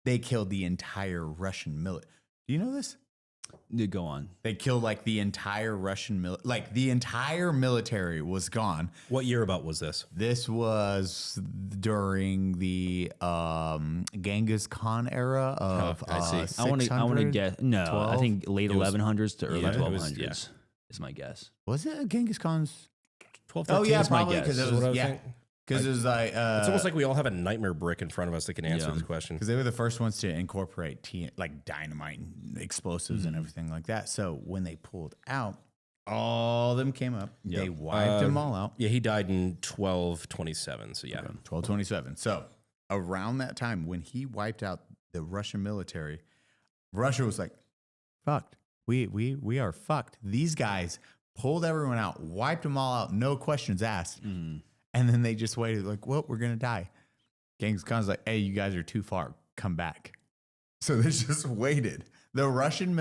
They killed the entire Russian military. Do you know this? Go on. They killed like the entire Russian like the entire military was gone. What year about was this? This was during the Genghis Khan era of I see. I want to guess. No, I 12? think late 1100s to early yeah, it 1200s was- is my guess. Was it Genghis Khan's? 12, Oh 13 yeah, is my probably guess. because it Is was what I think. because it was like It's almost like we all have a nightmare brick in front of us that can answer Yeah. this question. because they were the first ones to incorporate like dynamite and explosives and everything like that. So when they pulled out, all of them came up. They wiped them all out. Yeah, he died in 1227. So yeah. 1227. So around that time, when he wiped out the Russian military, Russia was like, "Fucked. We are fucked." These guys pulled everyone out, wiped them all out, no questions asked, and then they just waited. Like, "Well, we're gonna die." Genghis Khan's like, "Hey, you guys are too far. Come back." So they just waited. The Russian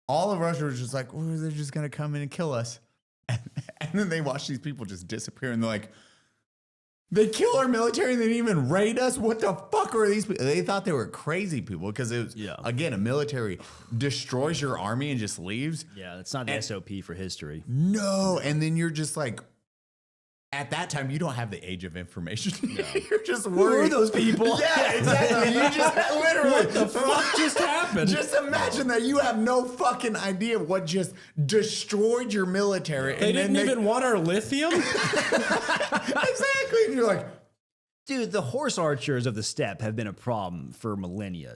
all of Russia was just like, "Oh, they're just gonna come in and kill us," and then they watched these people just disappear, and they're like, "They kill our military and they didn't even raid us? What the fuck are these people?" They thought they were crazy people because it was, again, a military destroys your army and just leaves. Yeah, that's not the SOP for history. No, and then you're just like, at that time, you don't have the age of information. You're just worried. Who are those people? Yeah, exactly. You just literally. What the fuck just happened? Just imagine that you have no fucking idea of what just destroyed your military. They didn't even want our lithium? Exactly. And you're like, Dude, the horse archers of the steppe have been a problem for millennia.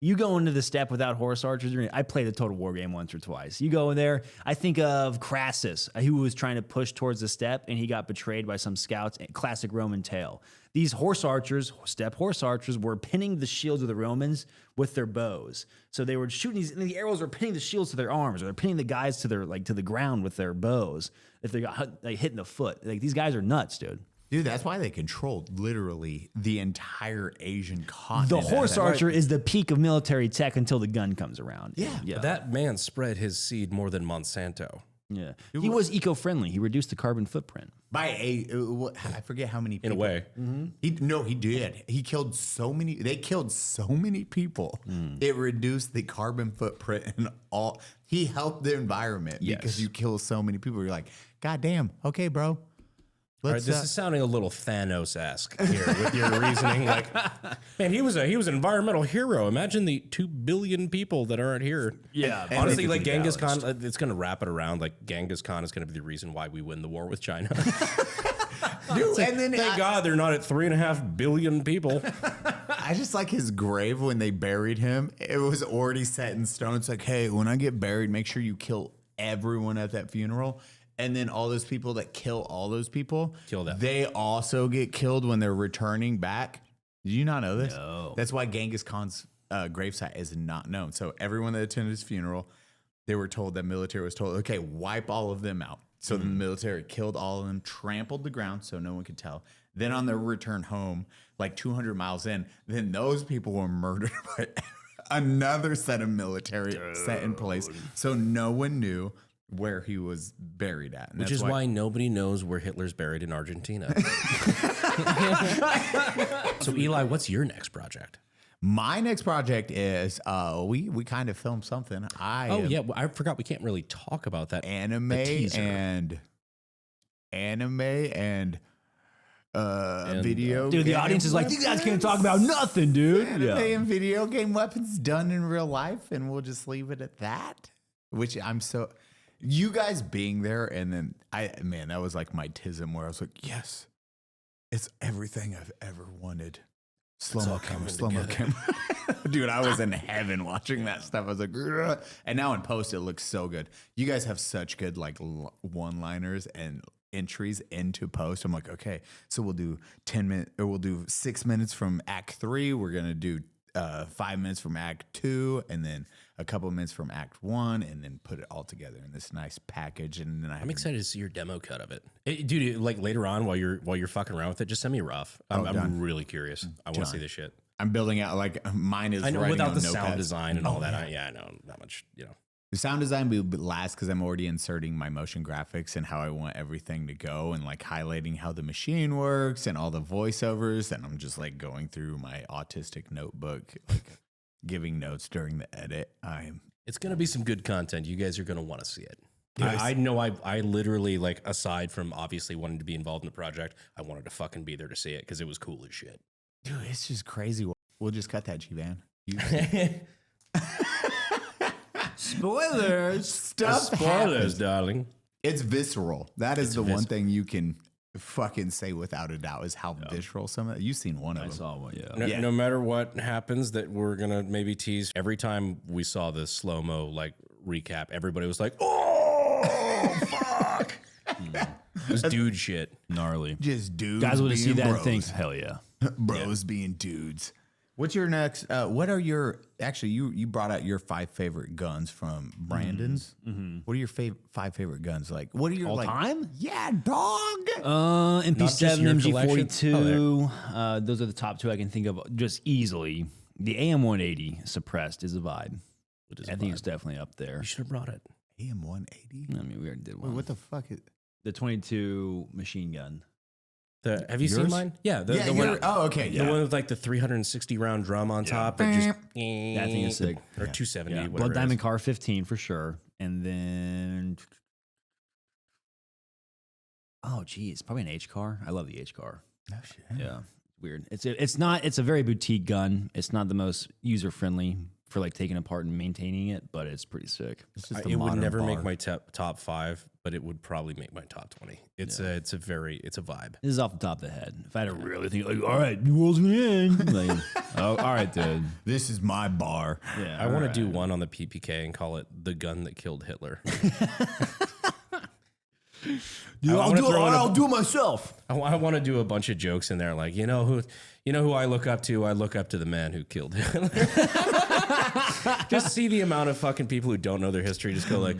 You go into the steppe without horse archers. I played the Total War game once or twice. You go in there. I think of Crassus, who was trying to push towards the steppe, and he got betrayed by some scouts. Classic Roman tale. These horse archers, steppe horse archers, were pinning the shields of the Romans with their bows. So they were shooting these, and the arrows were pinning the shields to their arms, or they're pinning the guys to their to the ground with their bows. If they got hit in the foot, these guys are nuts, dude. dude, that's why they controlled literally the entire Asian continent. The horse archer is the peak of military tech until the gun comes around. Yeah. That man spread his seed more than Monsanto. Yeah, he was eco-friendly. He reduced the carbon footprint. By I forget how many people. In a way. He did. He killed so many. They killed so many people. It reduced the carbon footprint and all. He helped the environment because you kill so many people. You're like, God damn. Okay, bro. All right, this is sounding a little Thanos-esque here with your reasoning. Like, man, he was an environmental hero. Imagine the 2 billion people that aren't here. Yeah, honestly, like Genghis Khan, it's going to wrap it around. Like Genghis Khan is going to be the reason why we win the war with China. Dude, and then thank God they're not at 3.5 billion people. I just like his grave when they buried him. It was already set in stone. It's like, hey, when I get buried, make sure you kill everyone at that funeral. And then all those people that kill all those people, they also get killed when they're returning back. Did you not know this? No. That's why Genghis Khan's gravesite is not known. So everyone that attended his funeral, they were told, that military was told, okay, wipe all of them out. So the military killed all of them, trampled the ground so no one could tell. Then on their return home, like 200 miles in, then those people were murdered by another set of military set in place. So no one knew where he was buried at. And Which is why nobody knows where Hitler's buried in Argentina. So Eli, what's your next project? My next project is we kind of filmed something. I forgot we can't really talk about that. Anime and video. Dude, the audience is like, you guys can't talk about nothing, dude. Anime and video game weapons done in real life, and we'll just leave it at that. Which I'm so. You guys being there, and then that was like my Tism where I was like, yes, it's everything I've ever wanted. Slow-mo camera. Dude, I was in heaven watching that stuff. I was like, grr. And now in post, it looks so good. You guys have such good like one-liners and entries into post. I'm like, okay, so we'll do 10 minutes, or we'll do 6 minutes from Act 3. We're gonna do 5 minutes from Act 2, and then a couple of minutes from Act 1, and then put it all together in this nice package. And then I'm excited to see your demo cut of it. Dude, like later on while you're fucking around with it, just send me a rough. I'm really curious. I want to see this shit. I'm building out like mine is. I know, without the sound notepads. Design and all that. I know not much. The sound design will be last because I'm already inserting my motion graphics and how I want everything to go, and like highlighting how the machine works and all the voiceovers. And I'm just like going through my autistic notebook, like giving notes during the edit. It's gonna be some good content. You guys are gonna want to see it. Yes. I know. I literally, like, aside from obviously wanting to be involved in the project, I wanted to fucking be there to see it because it was cool as shit. Dude, it's just crazy. We'll just cut that GVAN. Spoilers. Spoilers, darling. It's visceral. That is the one thing you can fucking say without a doubt is how visceral some of it. You've seen one of them. I saw one, yeah. No matter what happens that we're going to maybe tease, every time we saw the slow-mo like recap, everybody was like, oh, fuck. It was dude shit. Gnarly. Just dudes. Guys want to see that bros. and think, hell yeah. Bros being dudes. What's your next? What are your? Actually, you brought out your 5 favorite guns from Brandon's. Mm-hmm. What are your 5 favorite guns? Like, what are your all like, time? Yeah, dog. MP7, MG42. Those are the top 2 I can think of just easily. The AM180 suppressed is a vibe. I think it's definitely up there. You should have brought it. AM180. I mean, we already did one. Wait, what the fuck is the 22 machine gun? Have you seen mine? Yeah. The one, okay. The one with like the 360 round drum on top. That just, that thing is sick. Or 270. Yeah. Blood Diamond Car 15 for sure. And then, it's probably an H car. I love the H car. Oh shit. Yeah. Weird. It's a very boutique gun. It's not the most user friendly for like taking apart and maintaining it, but it's pretty sick. It would never make my top 5, but it would probably make my top 20. It's a vibe. This is off the top of the head. If I had to really think, like, all right, New World's gonna end. Like, all right, dude. This is my bar. Yeah. I want to do one on the PPK and call it the gun that killed Hitler. Dude, I'll do it myself. I want to do a bunch of jokes in there, like, you know who I look up to? I look up to the man who killed Hitler. Just see the amount of fucking people who don't know their history just go like,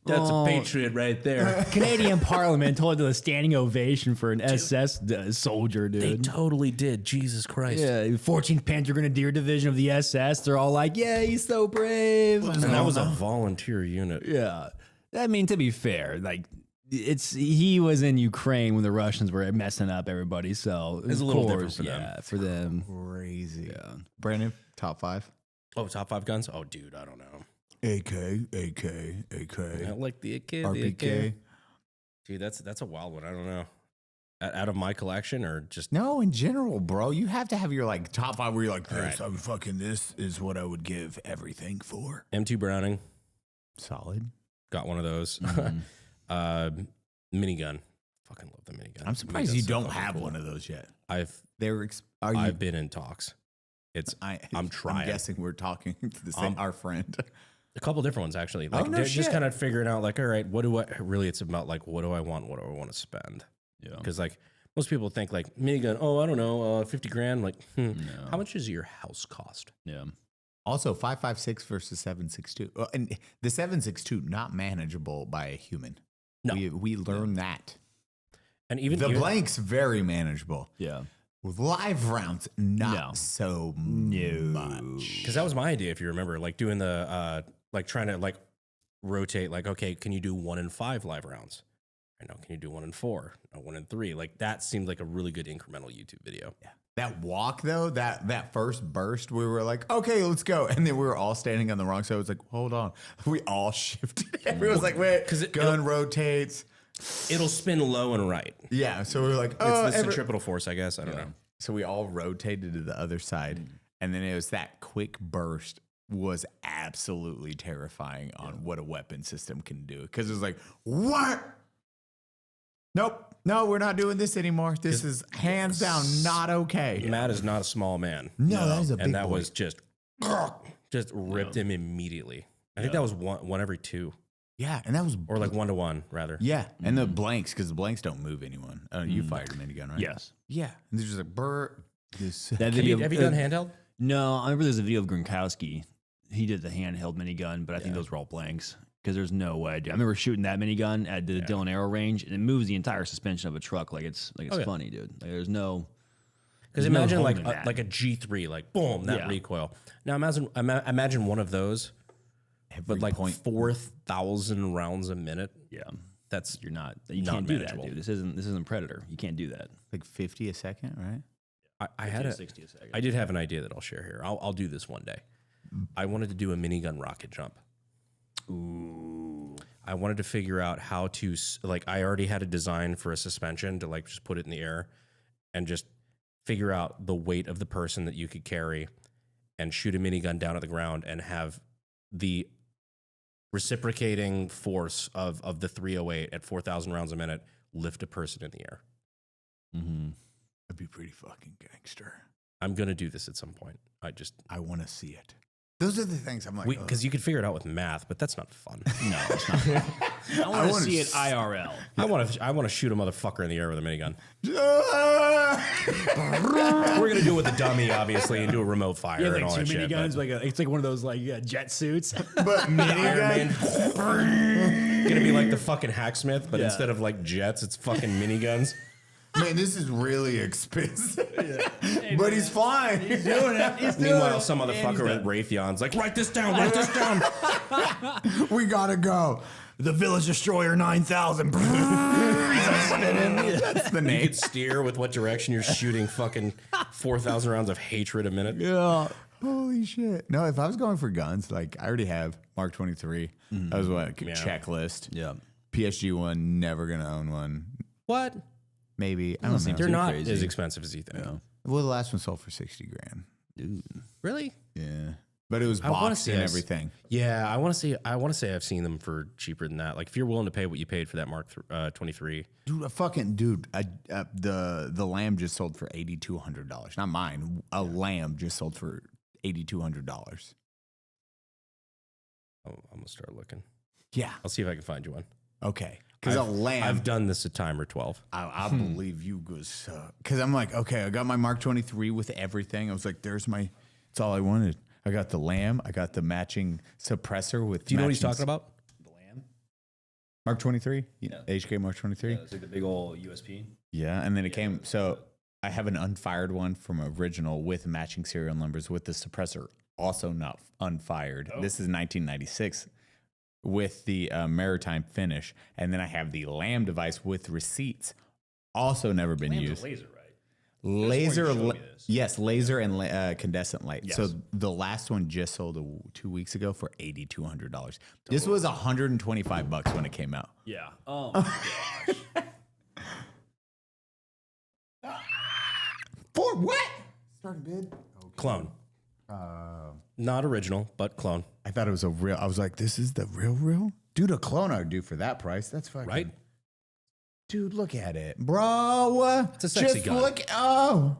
that's a patriot right there. Canadian Parliament told a standing ovation for an SS soldier, dude. They totally did. Jesus Christ. Yeah, 14th Panther Grenadier Division of the SS. They're all like, yeah, he's so brave. And that was a volunteer unit. Yeah. I mean, to be fair, like he was in Ukraine when the Russians were messing up everybody, so It's a little different for them. Yeah, for them. Crazy. Yeah. Brandon, top 5. Oh, top 5 guns? Oh, dude, I don't know. AK. I like the AK, RPK. Dude, that's a wild one. I don't know. Out of my collection or just No, in general, bro. You have to have your like top 5 where you're like, this, Right. I'm fucking, this is what I would give everything for. M2 Browning. Solid. Got one of those. Minigun. Fucking love the minigun. I'm surprised Minigun's you so don't fucking have cool. one of those yet. I've I've been in talks. I'm trying. I'm guessing we're talking to the same, our friend. A couple different ones actually. Like no they're just shit. kind of figuring out like, all right, what do I really? It's about like, what do I want? What do I want to spend? Yeah. Because like most people think like minigun. Oh, I don't know, 50 grand. Like, how much does your house cost? Yeah. Also, 5.56 versus 7.62. And the 7.62 not manageable by a human. No. We learned that. And even The blanks very manageable. Yeah. With live rounds, not so much. because that was my idea, if you remember, like doing the like trying to like rotate. Like, okay, can you do 1 in 5 live rounds? I know. Can you do 1 in 4? No, 1 in 3. Like that seemed like a really good incremental YouTube video. Yeah. That walk though, that first burst, we were like, okay, let's go. And then we were all standing on the wrong side. I was like, hold on. We all shifted. Everyone was like, wait, because gun rotates. It'll spin low and right. Yeah. So we were like, It's oh, the centripetal force, I guess. I don't know. So we all rotated to the other side. And then it was that quick burst was absolutely terrifying on what a weapon system can do. Because it was like, what? Nope. No, we're not doing this anymore. This is hands down not okay. Matt is not a small man. No, that is a big and that boy. was just ripped him immediately. I think that was one every 2, Yeah, and that was or like 1 to 1 rather. yeah, and the blanks because the blanks don't move anyone. You fired a minigun, right? Yes. Yeah, and they're just like burr. This That Have video, you done handheld? No, I remember there's a video of Gronkowski. He did the handheld minigun, but I think those were all blanks because there's no way. I remember shooting that minigun at the Dillon Arrow range, and it moves the entire suspension of a truck like it's funny, dude. Like there's no. Because there's no imagine holding like that. like a G3, like boom, that recoil. Now imagine one of those, but like 4,000 rounds a minute. Yeah, That's you not can't do that, manageable. dude. This isn't Predator. You can't do that. like 50 a second, right? I had 60 a second. I did have an idea that I'll share here. I'll do this one day. I wanted to do a minigun rocket jump. Ooh. I wanted to figure out how to like. I already had a design for a suspension to like just put it in the air, and just figure out the weight of the person that you could carry, and shoot a minigun down at the ground and have the reciprocating force of the 308 at 4,000 rounds a minute lift a person in the air. Mm-hmm. That'd be pretty fucking gangster. I'm gonna do this at some point. I want to see it. Those are the things I'm like, Because you could figure it out with math, but that's not fun. No, it's not. I want to see it IRL. I want to shoot a motherfucker in the air with a minigun. oh. We're gonna do it with a dummy, obviously, and do a remote fire Yeah, and all like that two shit. miniguns. It's like one of those like jet suits. But minigun. Gonna be like the fucking hacksmith, but Yeah. instead of like jets, it's fucking miniguns. Man, this is really expensive. But he's flying. He's doing it. Meanwhile, some motherfucker at Raytheon's like, write this down, write this down. We gotta go. The Village Destroyer 9000. That's the You name. could steer with what direction you're shooting fucking 4,000 rounds of hatred a minute. Yeah. Holy shit. No, if I was going for guns, like I already have Mark 23. That was what checklist. Yeah. PSG one, never gonna own one. What? Maybe. I don't know. They're not crazy. as expensive as you think. Well, the last one sold for 60 grand. Dude. Really? Yeah. But it was I wanna boxed see and us- everything. Yeah, I want to say I've seen them for cheaper than that. Like if you're willing to pay what you paid for that Mark 23. Dude, the lamb just sold for $8,200. Not mine. A lamb just sold for $8,200. I'm gonna start looking. Yeah. I'll see if I can find you one. Okay. Because a lamb. I've done this a time or 12. I believe you goes. Because I'm like, okay, I got my Mark 23 with everything. I was like, that's all I wanted. I got the lamb. I got the matching suppressor with. Do you know what he's talking about? The Lamb? Mark 23? Yeah. HK Mark 23? It's like the big old USP. Yeah. And then it came. So I have an unfired one from original with matching serial numbers with the suppressor also not unfired. This is 1996. with the maritime finish, and then I have the lamb device with receipts. Also never been used. Laser, right? Laser, showed me this. yes, laser and condensate light. Yes. So the last one just sold 2 weeks ago for $8,200. This was $125 when it came out. Yeah. Oh my gosh. For what? Starting bid. Okay. Clone. Not original, but clone. I thought it was a real. I was like, this is the real? Dude, a clone I would do for that price. That's fucking. Right? Dude, look at it. Bro. It's a sexy gun. Look. Oh.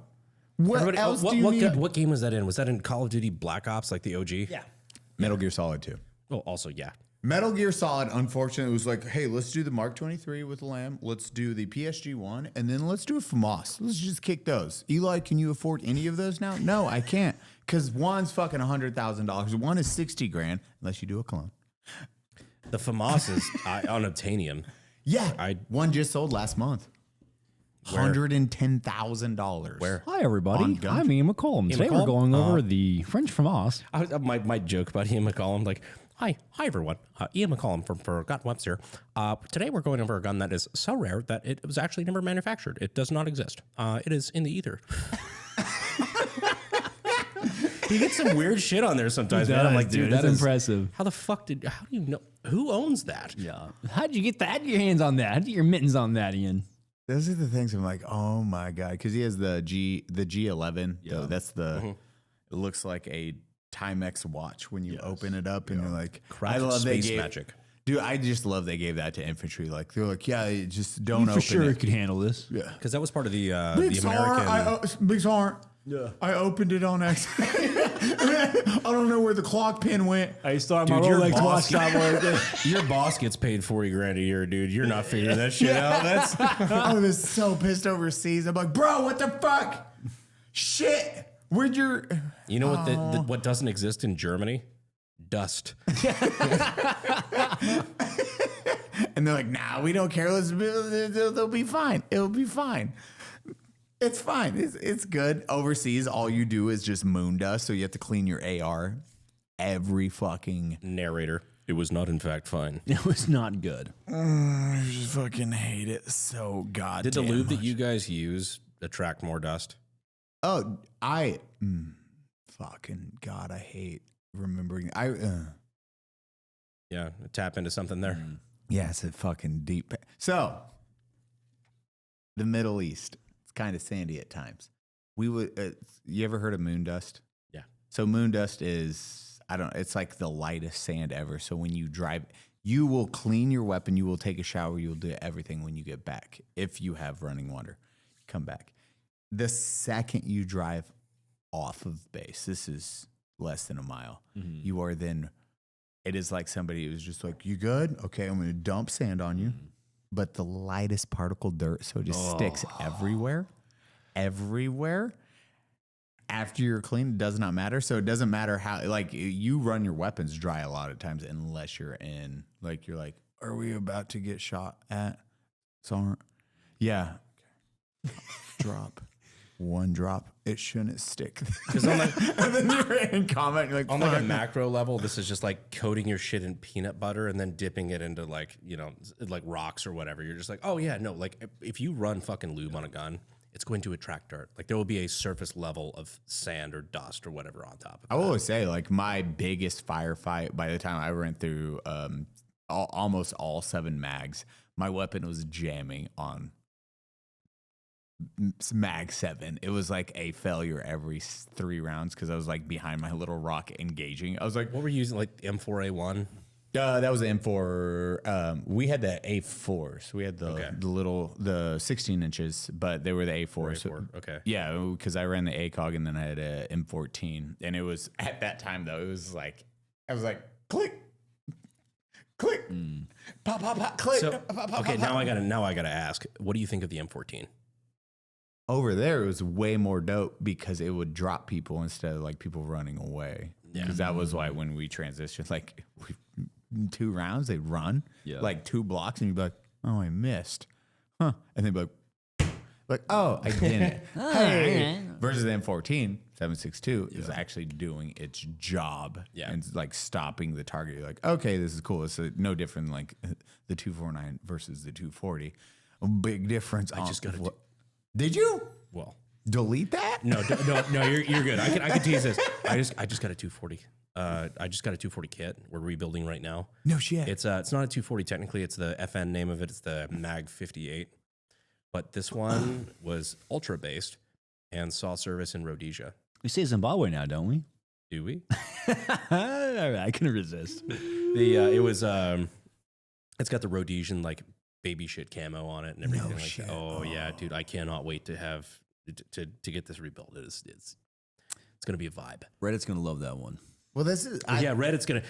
What else do you need? What game was that in? Was that in Call of Duty Black Ops, like the OG? Yeah. Metal Gear Solid 2. Oh, also, yeah. Metal Gear Solid, unfortunately, was like, hey, let's do the Mark 23 with the Lamb. Let's do the PSG one, and then let's do it for Moss. Let's just kick those. Eli, can you afford any of those now? No, I can't, because one's fucking $100,000. One is 60 grand, unless you do a clone. The FAMAS is unobtainium. Yeah, one just sold last month. $110,000. Where? Hi, everybody. On Gumtree. I'm Ian McCollum. Today we're McCollum? going over the French FAMAS. My joke about Ian McCollum, like, hi everyone. Ian McCollum from Forgotten Webs here. Today we're going over a gun that is so rare that it was actually never manufactured. It does not exist. It is in the ether. He gets some weird shit on there sometimes, man. I'm like, dude, that's this is impressive. How the fuck how do you know? Who owns that? Yeah. How'd you get that? How'd you get your hands on that? How'd you get your mittens on that, Ian? Those are the things I'm like, oh my God. Because he has the G11. Yeah. That's the, it looks like a Timex watch when you open it up and you're like, I love space magic. Dude, I just love they gave that to infantry. Like, they're like, yeah, you just don't open For sure, it. could handle this. Yeah. Because that was part of the Big American. Big Sarn. Yeah. I opened it on accident. I don't know where the clock pin went. I started Dude, my your Rolex boss watch stop working. Your boss gets paid $40,000 a year, dude. You're not figuring that shit out. That's I was so pissed overseas. I'm like, bro, what the fuck? Shit. Where'd your... You know what what doesn't exist in Germany? Dust. And they're like, nah, we don't care. They'll be fine. It'll be fine. It's fine. It's good. Overseas, all you do is just moon dust, so you have to clean your AR every fucking... Narrator. It was not, in fact, fine. It was not good. I just fucking hate it so goddamn Did the lube much. that you guys use attract more dust? Oh, fucking God, I hate remembering. Yeah, tap into something there. Yeah, it's a fucking deep. So, the Middle East, it's kind of sandy at times. We would. You ever heard of moon dust? Yeah. So moon dust is, it's like the lightest sand ever. So when you drive, you will clean your weapon, you will take a shower, you'll do everything when you get back. If you have running water, come back. The second you drive off of base, this is less than a mile, you are then, it is like somebody who's just like, you good? Okay, I'm going to dump sand on you. But the lightest particle dirt, so it just sticks everywhere. After you're clean, it does not matter. So it doesn't matter how, like, you run your weapons dry a lot of times unless you're in, like, you're like, are we about to get shot at? Yeah. Drop. One drop. It shouldn't stick. Because on and then you're in comment, you're like, on like a macro level, this is just like coating your shit in peanut butter and then dipping it into like, like rocks or whatever. You're just like, oh yeah, no, like if you run fucking lube on a gun, it's going to attract dirt. Like there will be a surface level of sand or dust or whatever on top of it. I will always say, like, my biggest firefight, by the time I went through almost all 7 mags, my weapon was jamming on mag 7. It was like a failure every 3 rounds because I was like behind my little rock engaging. I was like, what were you using, like M4A1? That was the M4. We had the A4s. We had the 16 inches, but they were the A4s. A4. Okay. Yeah, because I ran the ACOG and then I had a M14. And it was, at that time though, it was like, I was like, click, click, pop, pop, pop, click. So, pop, pop, okay, pop, now pop. I gotta ask, what do you think of the M14? Over there, it was way more dope because it would drop people instead of like people running away. Because that was why when we transitioned, like 2 rounds, they'd run like 2 blocks and you'd be like, oh, I missed. Huh. And they'd be like, Like, oh, I didn't. Hey. Versus the M14, 7.62 is actually doing its job. Yeah. And like stopping the target. You're like, okay, this is cool. It's no different than like the 249 versus the 240. A big difference. I just got to. Did you? Well, delete that? No, you're good. I can tease this. I just got a 240. I just got a 240 kit. We're rebuilding right now. No shit. It's not a 240 technically. It's the FN name of it. It's the Mag 58. But this one was ultra based and saw service in Rhodesia. We say Zimbabwe now, don't we? Do we? I couldn't resist. It was it's got the Rhodesian like baby shit camo on it and everything like that. Oh yeah, dude, I cannot wait to have to get this rebuilt. It's gonna be a vibe. Reddit's gonna love that one. Well, this is yeah. Reddit's gonna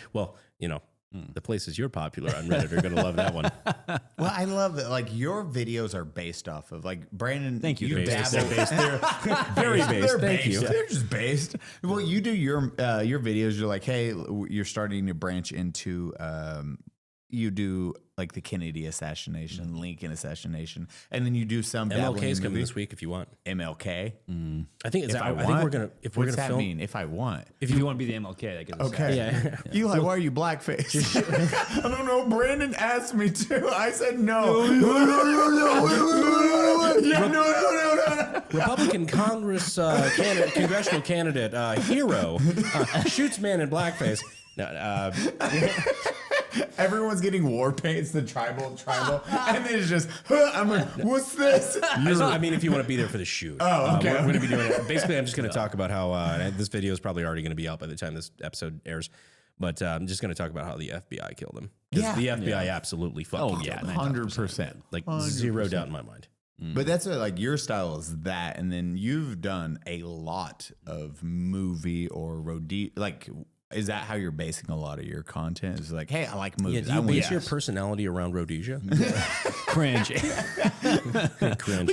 the places you're popular on Reddit are gonna love that one. Well, I love that. Like your videos are based off of like Brandon. Thank you. They're based. They're Very based. Thank you. They're just based. Well, you do your videos. You're like, hey, you're starting to branch into. You do like the Kennedy assassination, Lincoln assassination, and then you do some. MLK's coming this week if you want. MLK. I think If I think we're gonna what's gonna that film. mean? If I want. If you want to be the MLK, that gets us Okay. Yeah. Eli, why are you blackface? I don't know. Brandon asked me to. I said no. No. Republican Congress congressional candidate hero shoots man in blackface. No, Everyone's getting war paint. It's the tribal, and then it's just. I'm like, what's this? I mean, if you want to be there for the shoot. Oh, okay. We're going to be doing it. Basically, I'm just going to talk about how this video is probably already going to be out by the time this episode airs. But I'm just going to talk about how the FBI killed him. Yeah. The FBI absolutely fucking killed him. 100%. Like 0 doubt in my mind. But that's like your style is that, and then you've done a lot of movie or like. Is that how you're basing a lot of your content? Is like, hey, I like movies. Yeah, do you base your personality around Rhodesia? Cringe. Cringe.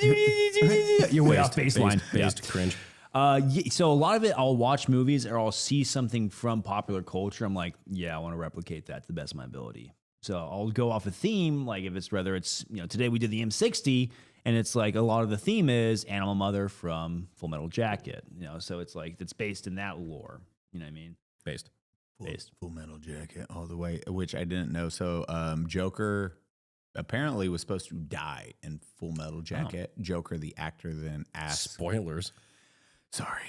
You're way off baseline. Based cringe. So a lot of it, I'll watch movies or I'll see something from popular culture. I'm like, yeah, I want to replicate that to the best of my ability. So I'll go off a theme, like if it's whether it's today we did the M60, and it's like a lot of the theme is Animal Mother from Full Metal Jacket. So it's like it's based in that lore. You know what I mean? Based. Full Metal Jacket all the way, which I didn't know. So Joker apparently was supposed to die in Full Metal Jacket. Joker, the actor, then asked. Spoilers. Sorry.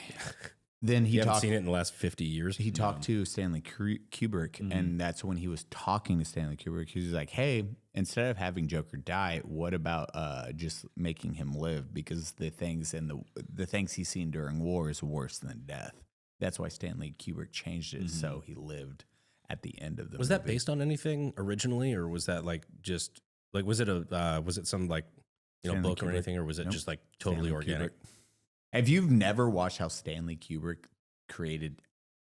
Then you haven't seen it in the last 50 years. He talked to Stanley Kubrick, and that's when he was talking to Stanley Kubrick. He was like, "Hey, instead of having Joker die, what about just making him live? Because the things the things he's seen during war is worse than death." That's why Stanley Kubrick changed it so he lived at the end of the movie. Was that based on anything originally, or was that like just like was it some like Stanley book or Kubrick? anything, or was it Nope. just like totally Stanley organic? Kubrick. If you've never watched how Stanley Kubrick created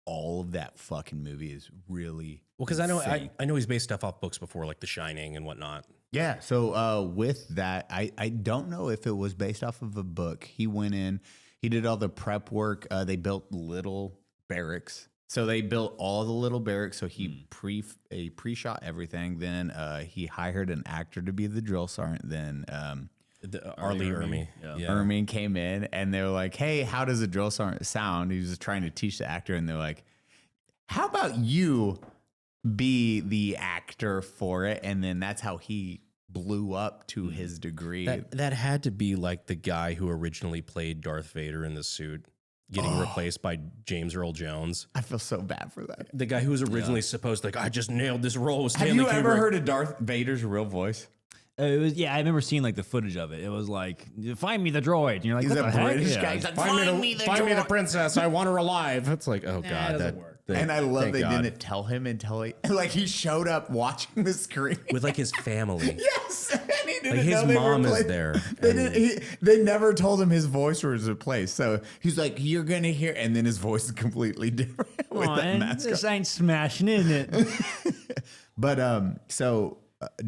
all of that fucking movie, is really Well, because I insane. know he's based stuff off books before, like The Shining and whatnot. Yeah. So with that, I don't know if it was based off of a book. He went in, he did all the prep work. They built little barracks. So they built all the little barracks. So he pre-shot everything. Then he hired an actor to be the drill sergeant. Then Arlie Ermey. Yeah. Ermey came in and they were like, hey, how does a drill sergeant sound? He was just trying to teach the actor. And they're like, how about you be the actor for it? And then that's how he blew up to his degree. That had to be like the guy who originally played Darth Vader in the suit getting replaced by James Earl Jones. I feel so bad for that. The guy who was originally supposed I just nailed this role was Have Stanley you ever Kubrick. heard of Darth Vader's real voice? It was, I remember seeing like the footage of it. It was like, find me the droid. And you're like, He's what a the heck? British Yeah. guy. He's like, Find me the princess. I want her alive. It's like, oh God, doesn't work. And I love thank they God. didn't tell him until he showed up watching the screen. With like his family. Yes, and he didn't Like his know they were mom is playing- there. They never told him his voice was replaced. So he's like, "You're gonna hear," and then his voice is completely different with Aw, that and mask. this ain't smashing, isn't it? But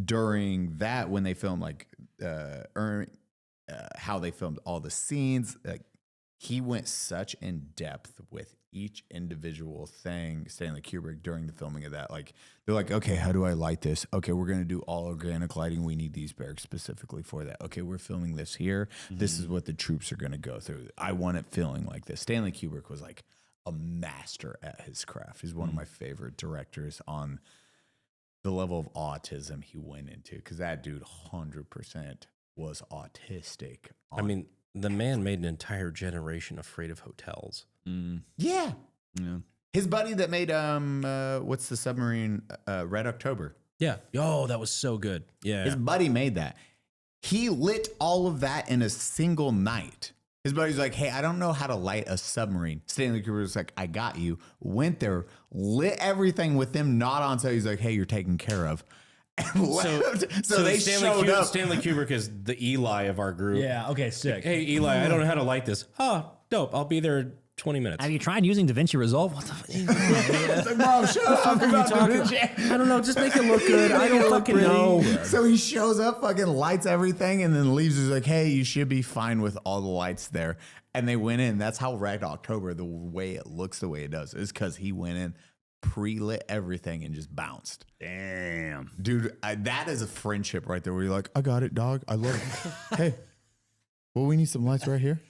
during that, when they filmed how they filmed all the scenes, like he went such in depth with each individual thing, Stanley Kubrick, during the filming of that. Like, they're like, okay, how do I light this? Okay, we're going to do all organic lighting. We need these barracks specifically for that. Okay, we're filming this here. This is what the troops are going to go through. I want it feeling like this. Stanley Kubrick was like a master at his craft. He's one of my favorite directors on the level of autism he went into, because that dude 100% was autistic. I mean, the man made an entire generation afraid of hotels. Yeah. His buddy that made what's the submarine, Red October. Yeah. Oh, that was so good. Yeah. His buddy made that. He lit all of that in a single night. His buddy's like, hey, I don't know how to light a submarine. Stanley Kubrick was like, I got you. Went there, lit everything with them not on set. He's like, hey, you're taken care of. And left. So they showed up. Stanley Kubrick is the Eli of our group. Yeah. Okay. Sick. Hey, Eli, I don't know how to light this. Huh. Dope. I'll be there 20 minutes. Have you tried using DaVinci Resolve? What the fuck? It's like, Mom, shut up about DaVinci. I don't know. Just make it look good. I don't fucking know. So he shows up, fucking lights everything, and then leaves. He's like, hey, you should be fine with all the lights there. And they went in. That's how Red October, the way it looks the way it does, is because he went in, pre-lit everything, and just bounced. Damn. Dude, that is a friendship right there where you're like, I got it, dog. I love it. Hey, well, we need some lights right here.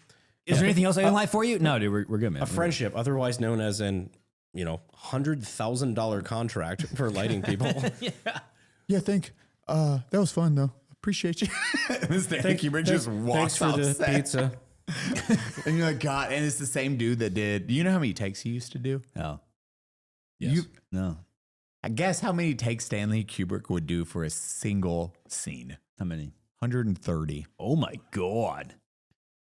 Is there anything else I can light for you? No, dude, we're good, man. A friendship, otherwise known as an, $100,000 contract for lighting people. Yeah, that was fun, though. Appreciate you. Thank you. Just walks Thanks for the outside. pizza. And you're like, God. And it's the same dude that did. Do you know how many takes he used to do? No. Yes. No. I guess how many takes Stanley Kubrick would do for a single scene? How many? 130. Oh my God.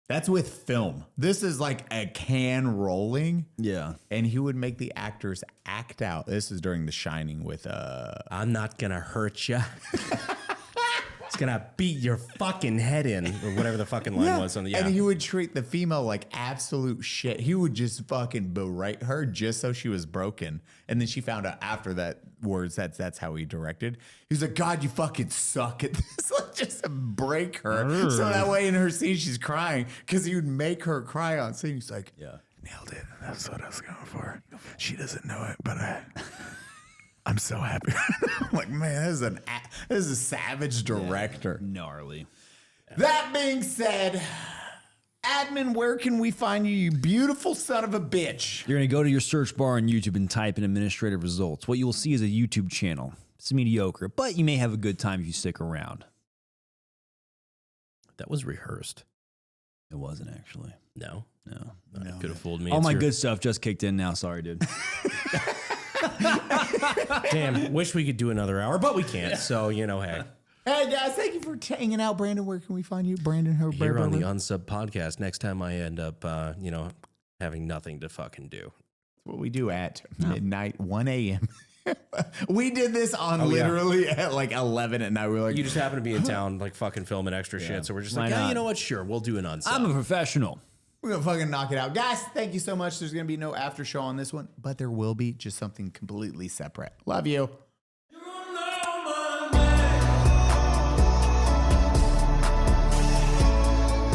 That's with film. This is like a can rolling. Yeah. And he would make the actors act out. This is during The Shining with I'm not gonna hurt you. It's gonna beat your fucking head in, or whatever the fucking line was on the. And he would treat the female like absolute shit. He would just fucking berate her just so she was broken. And then she found out after that words that's how he directed. He was like, God, you fucking suck at this. Like, just to break her. So that way in her scene she's crying, because he would make her cry on scene. He's like, Yeah. nailed it. That's what I was going for. She doesn't know it, but I'm so happy. I'm like, man, this is a savage director. Gnarly. That being said, admin, where can we find you, you beautiful son of a bitch? You're going to go to your search bar on YouTube and type in administrative results. What you will see is a YouTube channel. It's mediocre, but you may have a good time if you stick around. That was rehearsed. It wasn't actually. No. No. Could have fooled me. All It's my your- good stuff just kicked in now. Sorry, dude. Damn, wish we could do another hour, but we can't. So, hey. Hey, guys, thank you for hanging out. Brandon, where can we find you? Brandon Herrera. Here on the Unsub podcast, next time I end up, having nothing to fucking do. That's what we do at midnight, 1 a.m. We did this on literally at like 11 at night. We were like, You just happen to be in town, like fucking filming extra shit. So we're just like, not? you know what? Sure, we'll do an Unsub. I'm a professional. we're going to fucking knock it out. Guys, thank you so much. There's going to be no after show on this one, but there will be just something completely separate. Love you.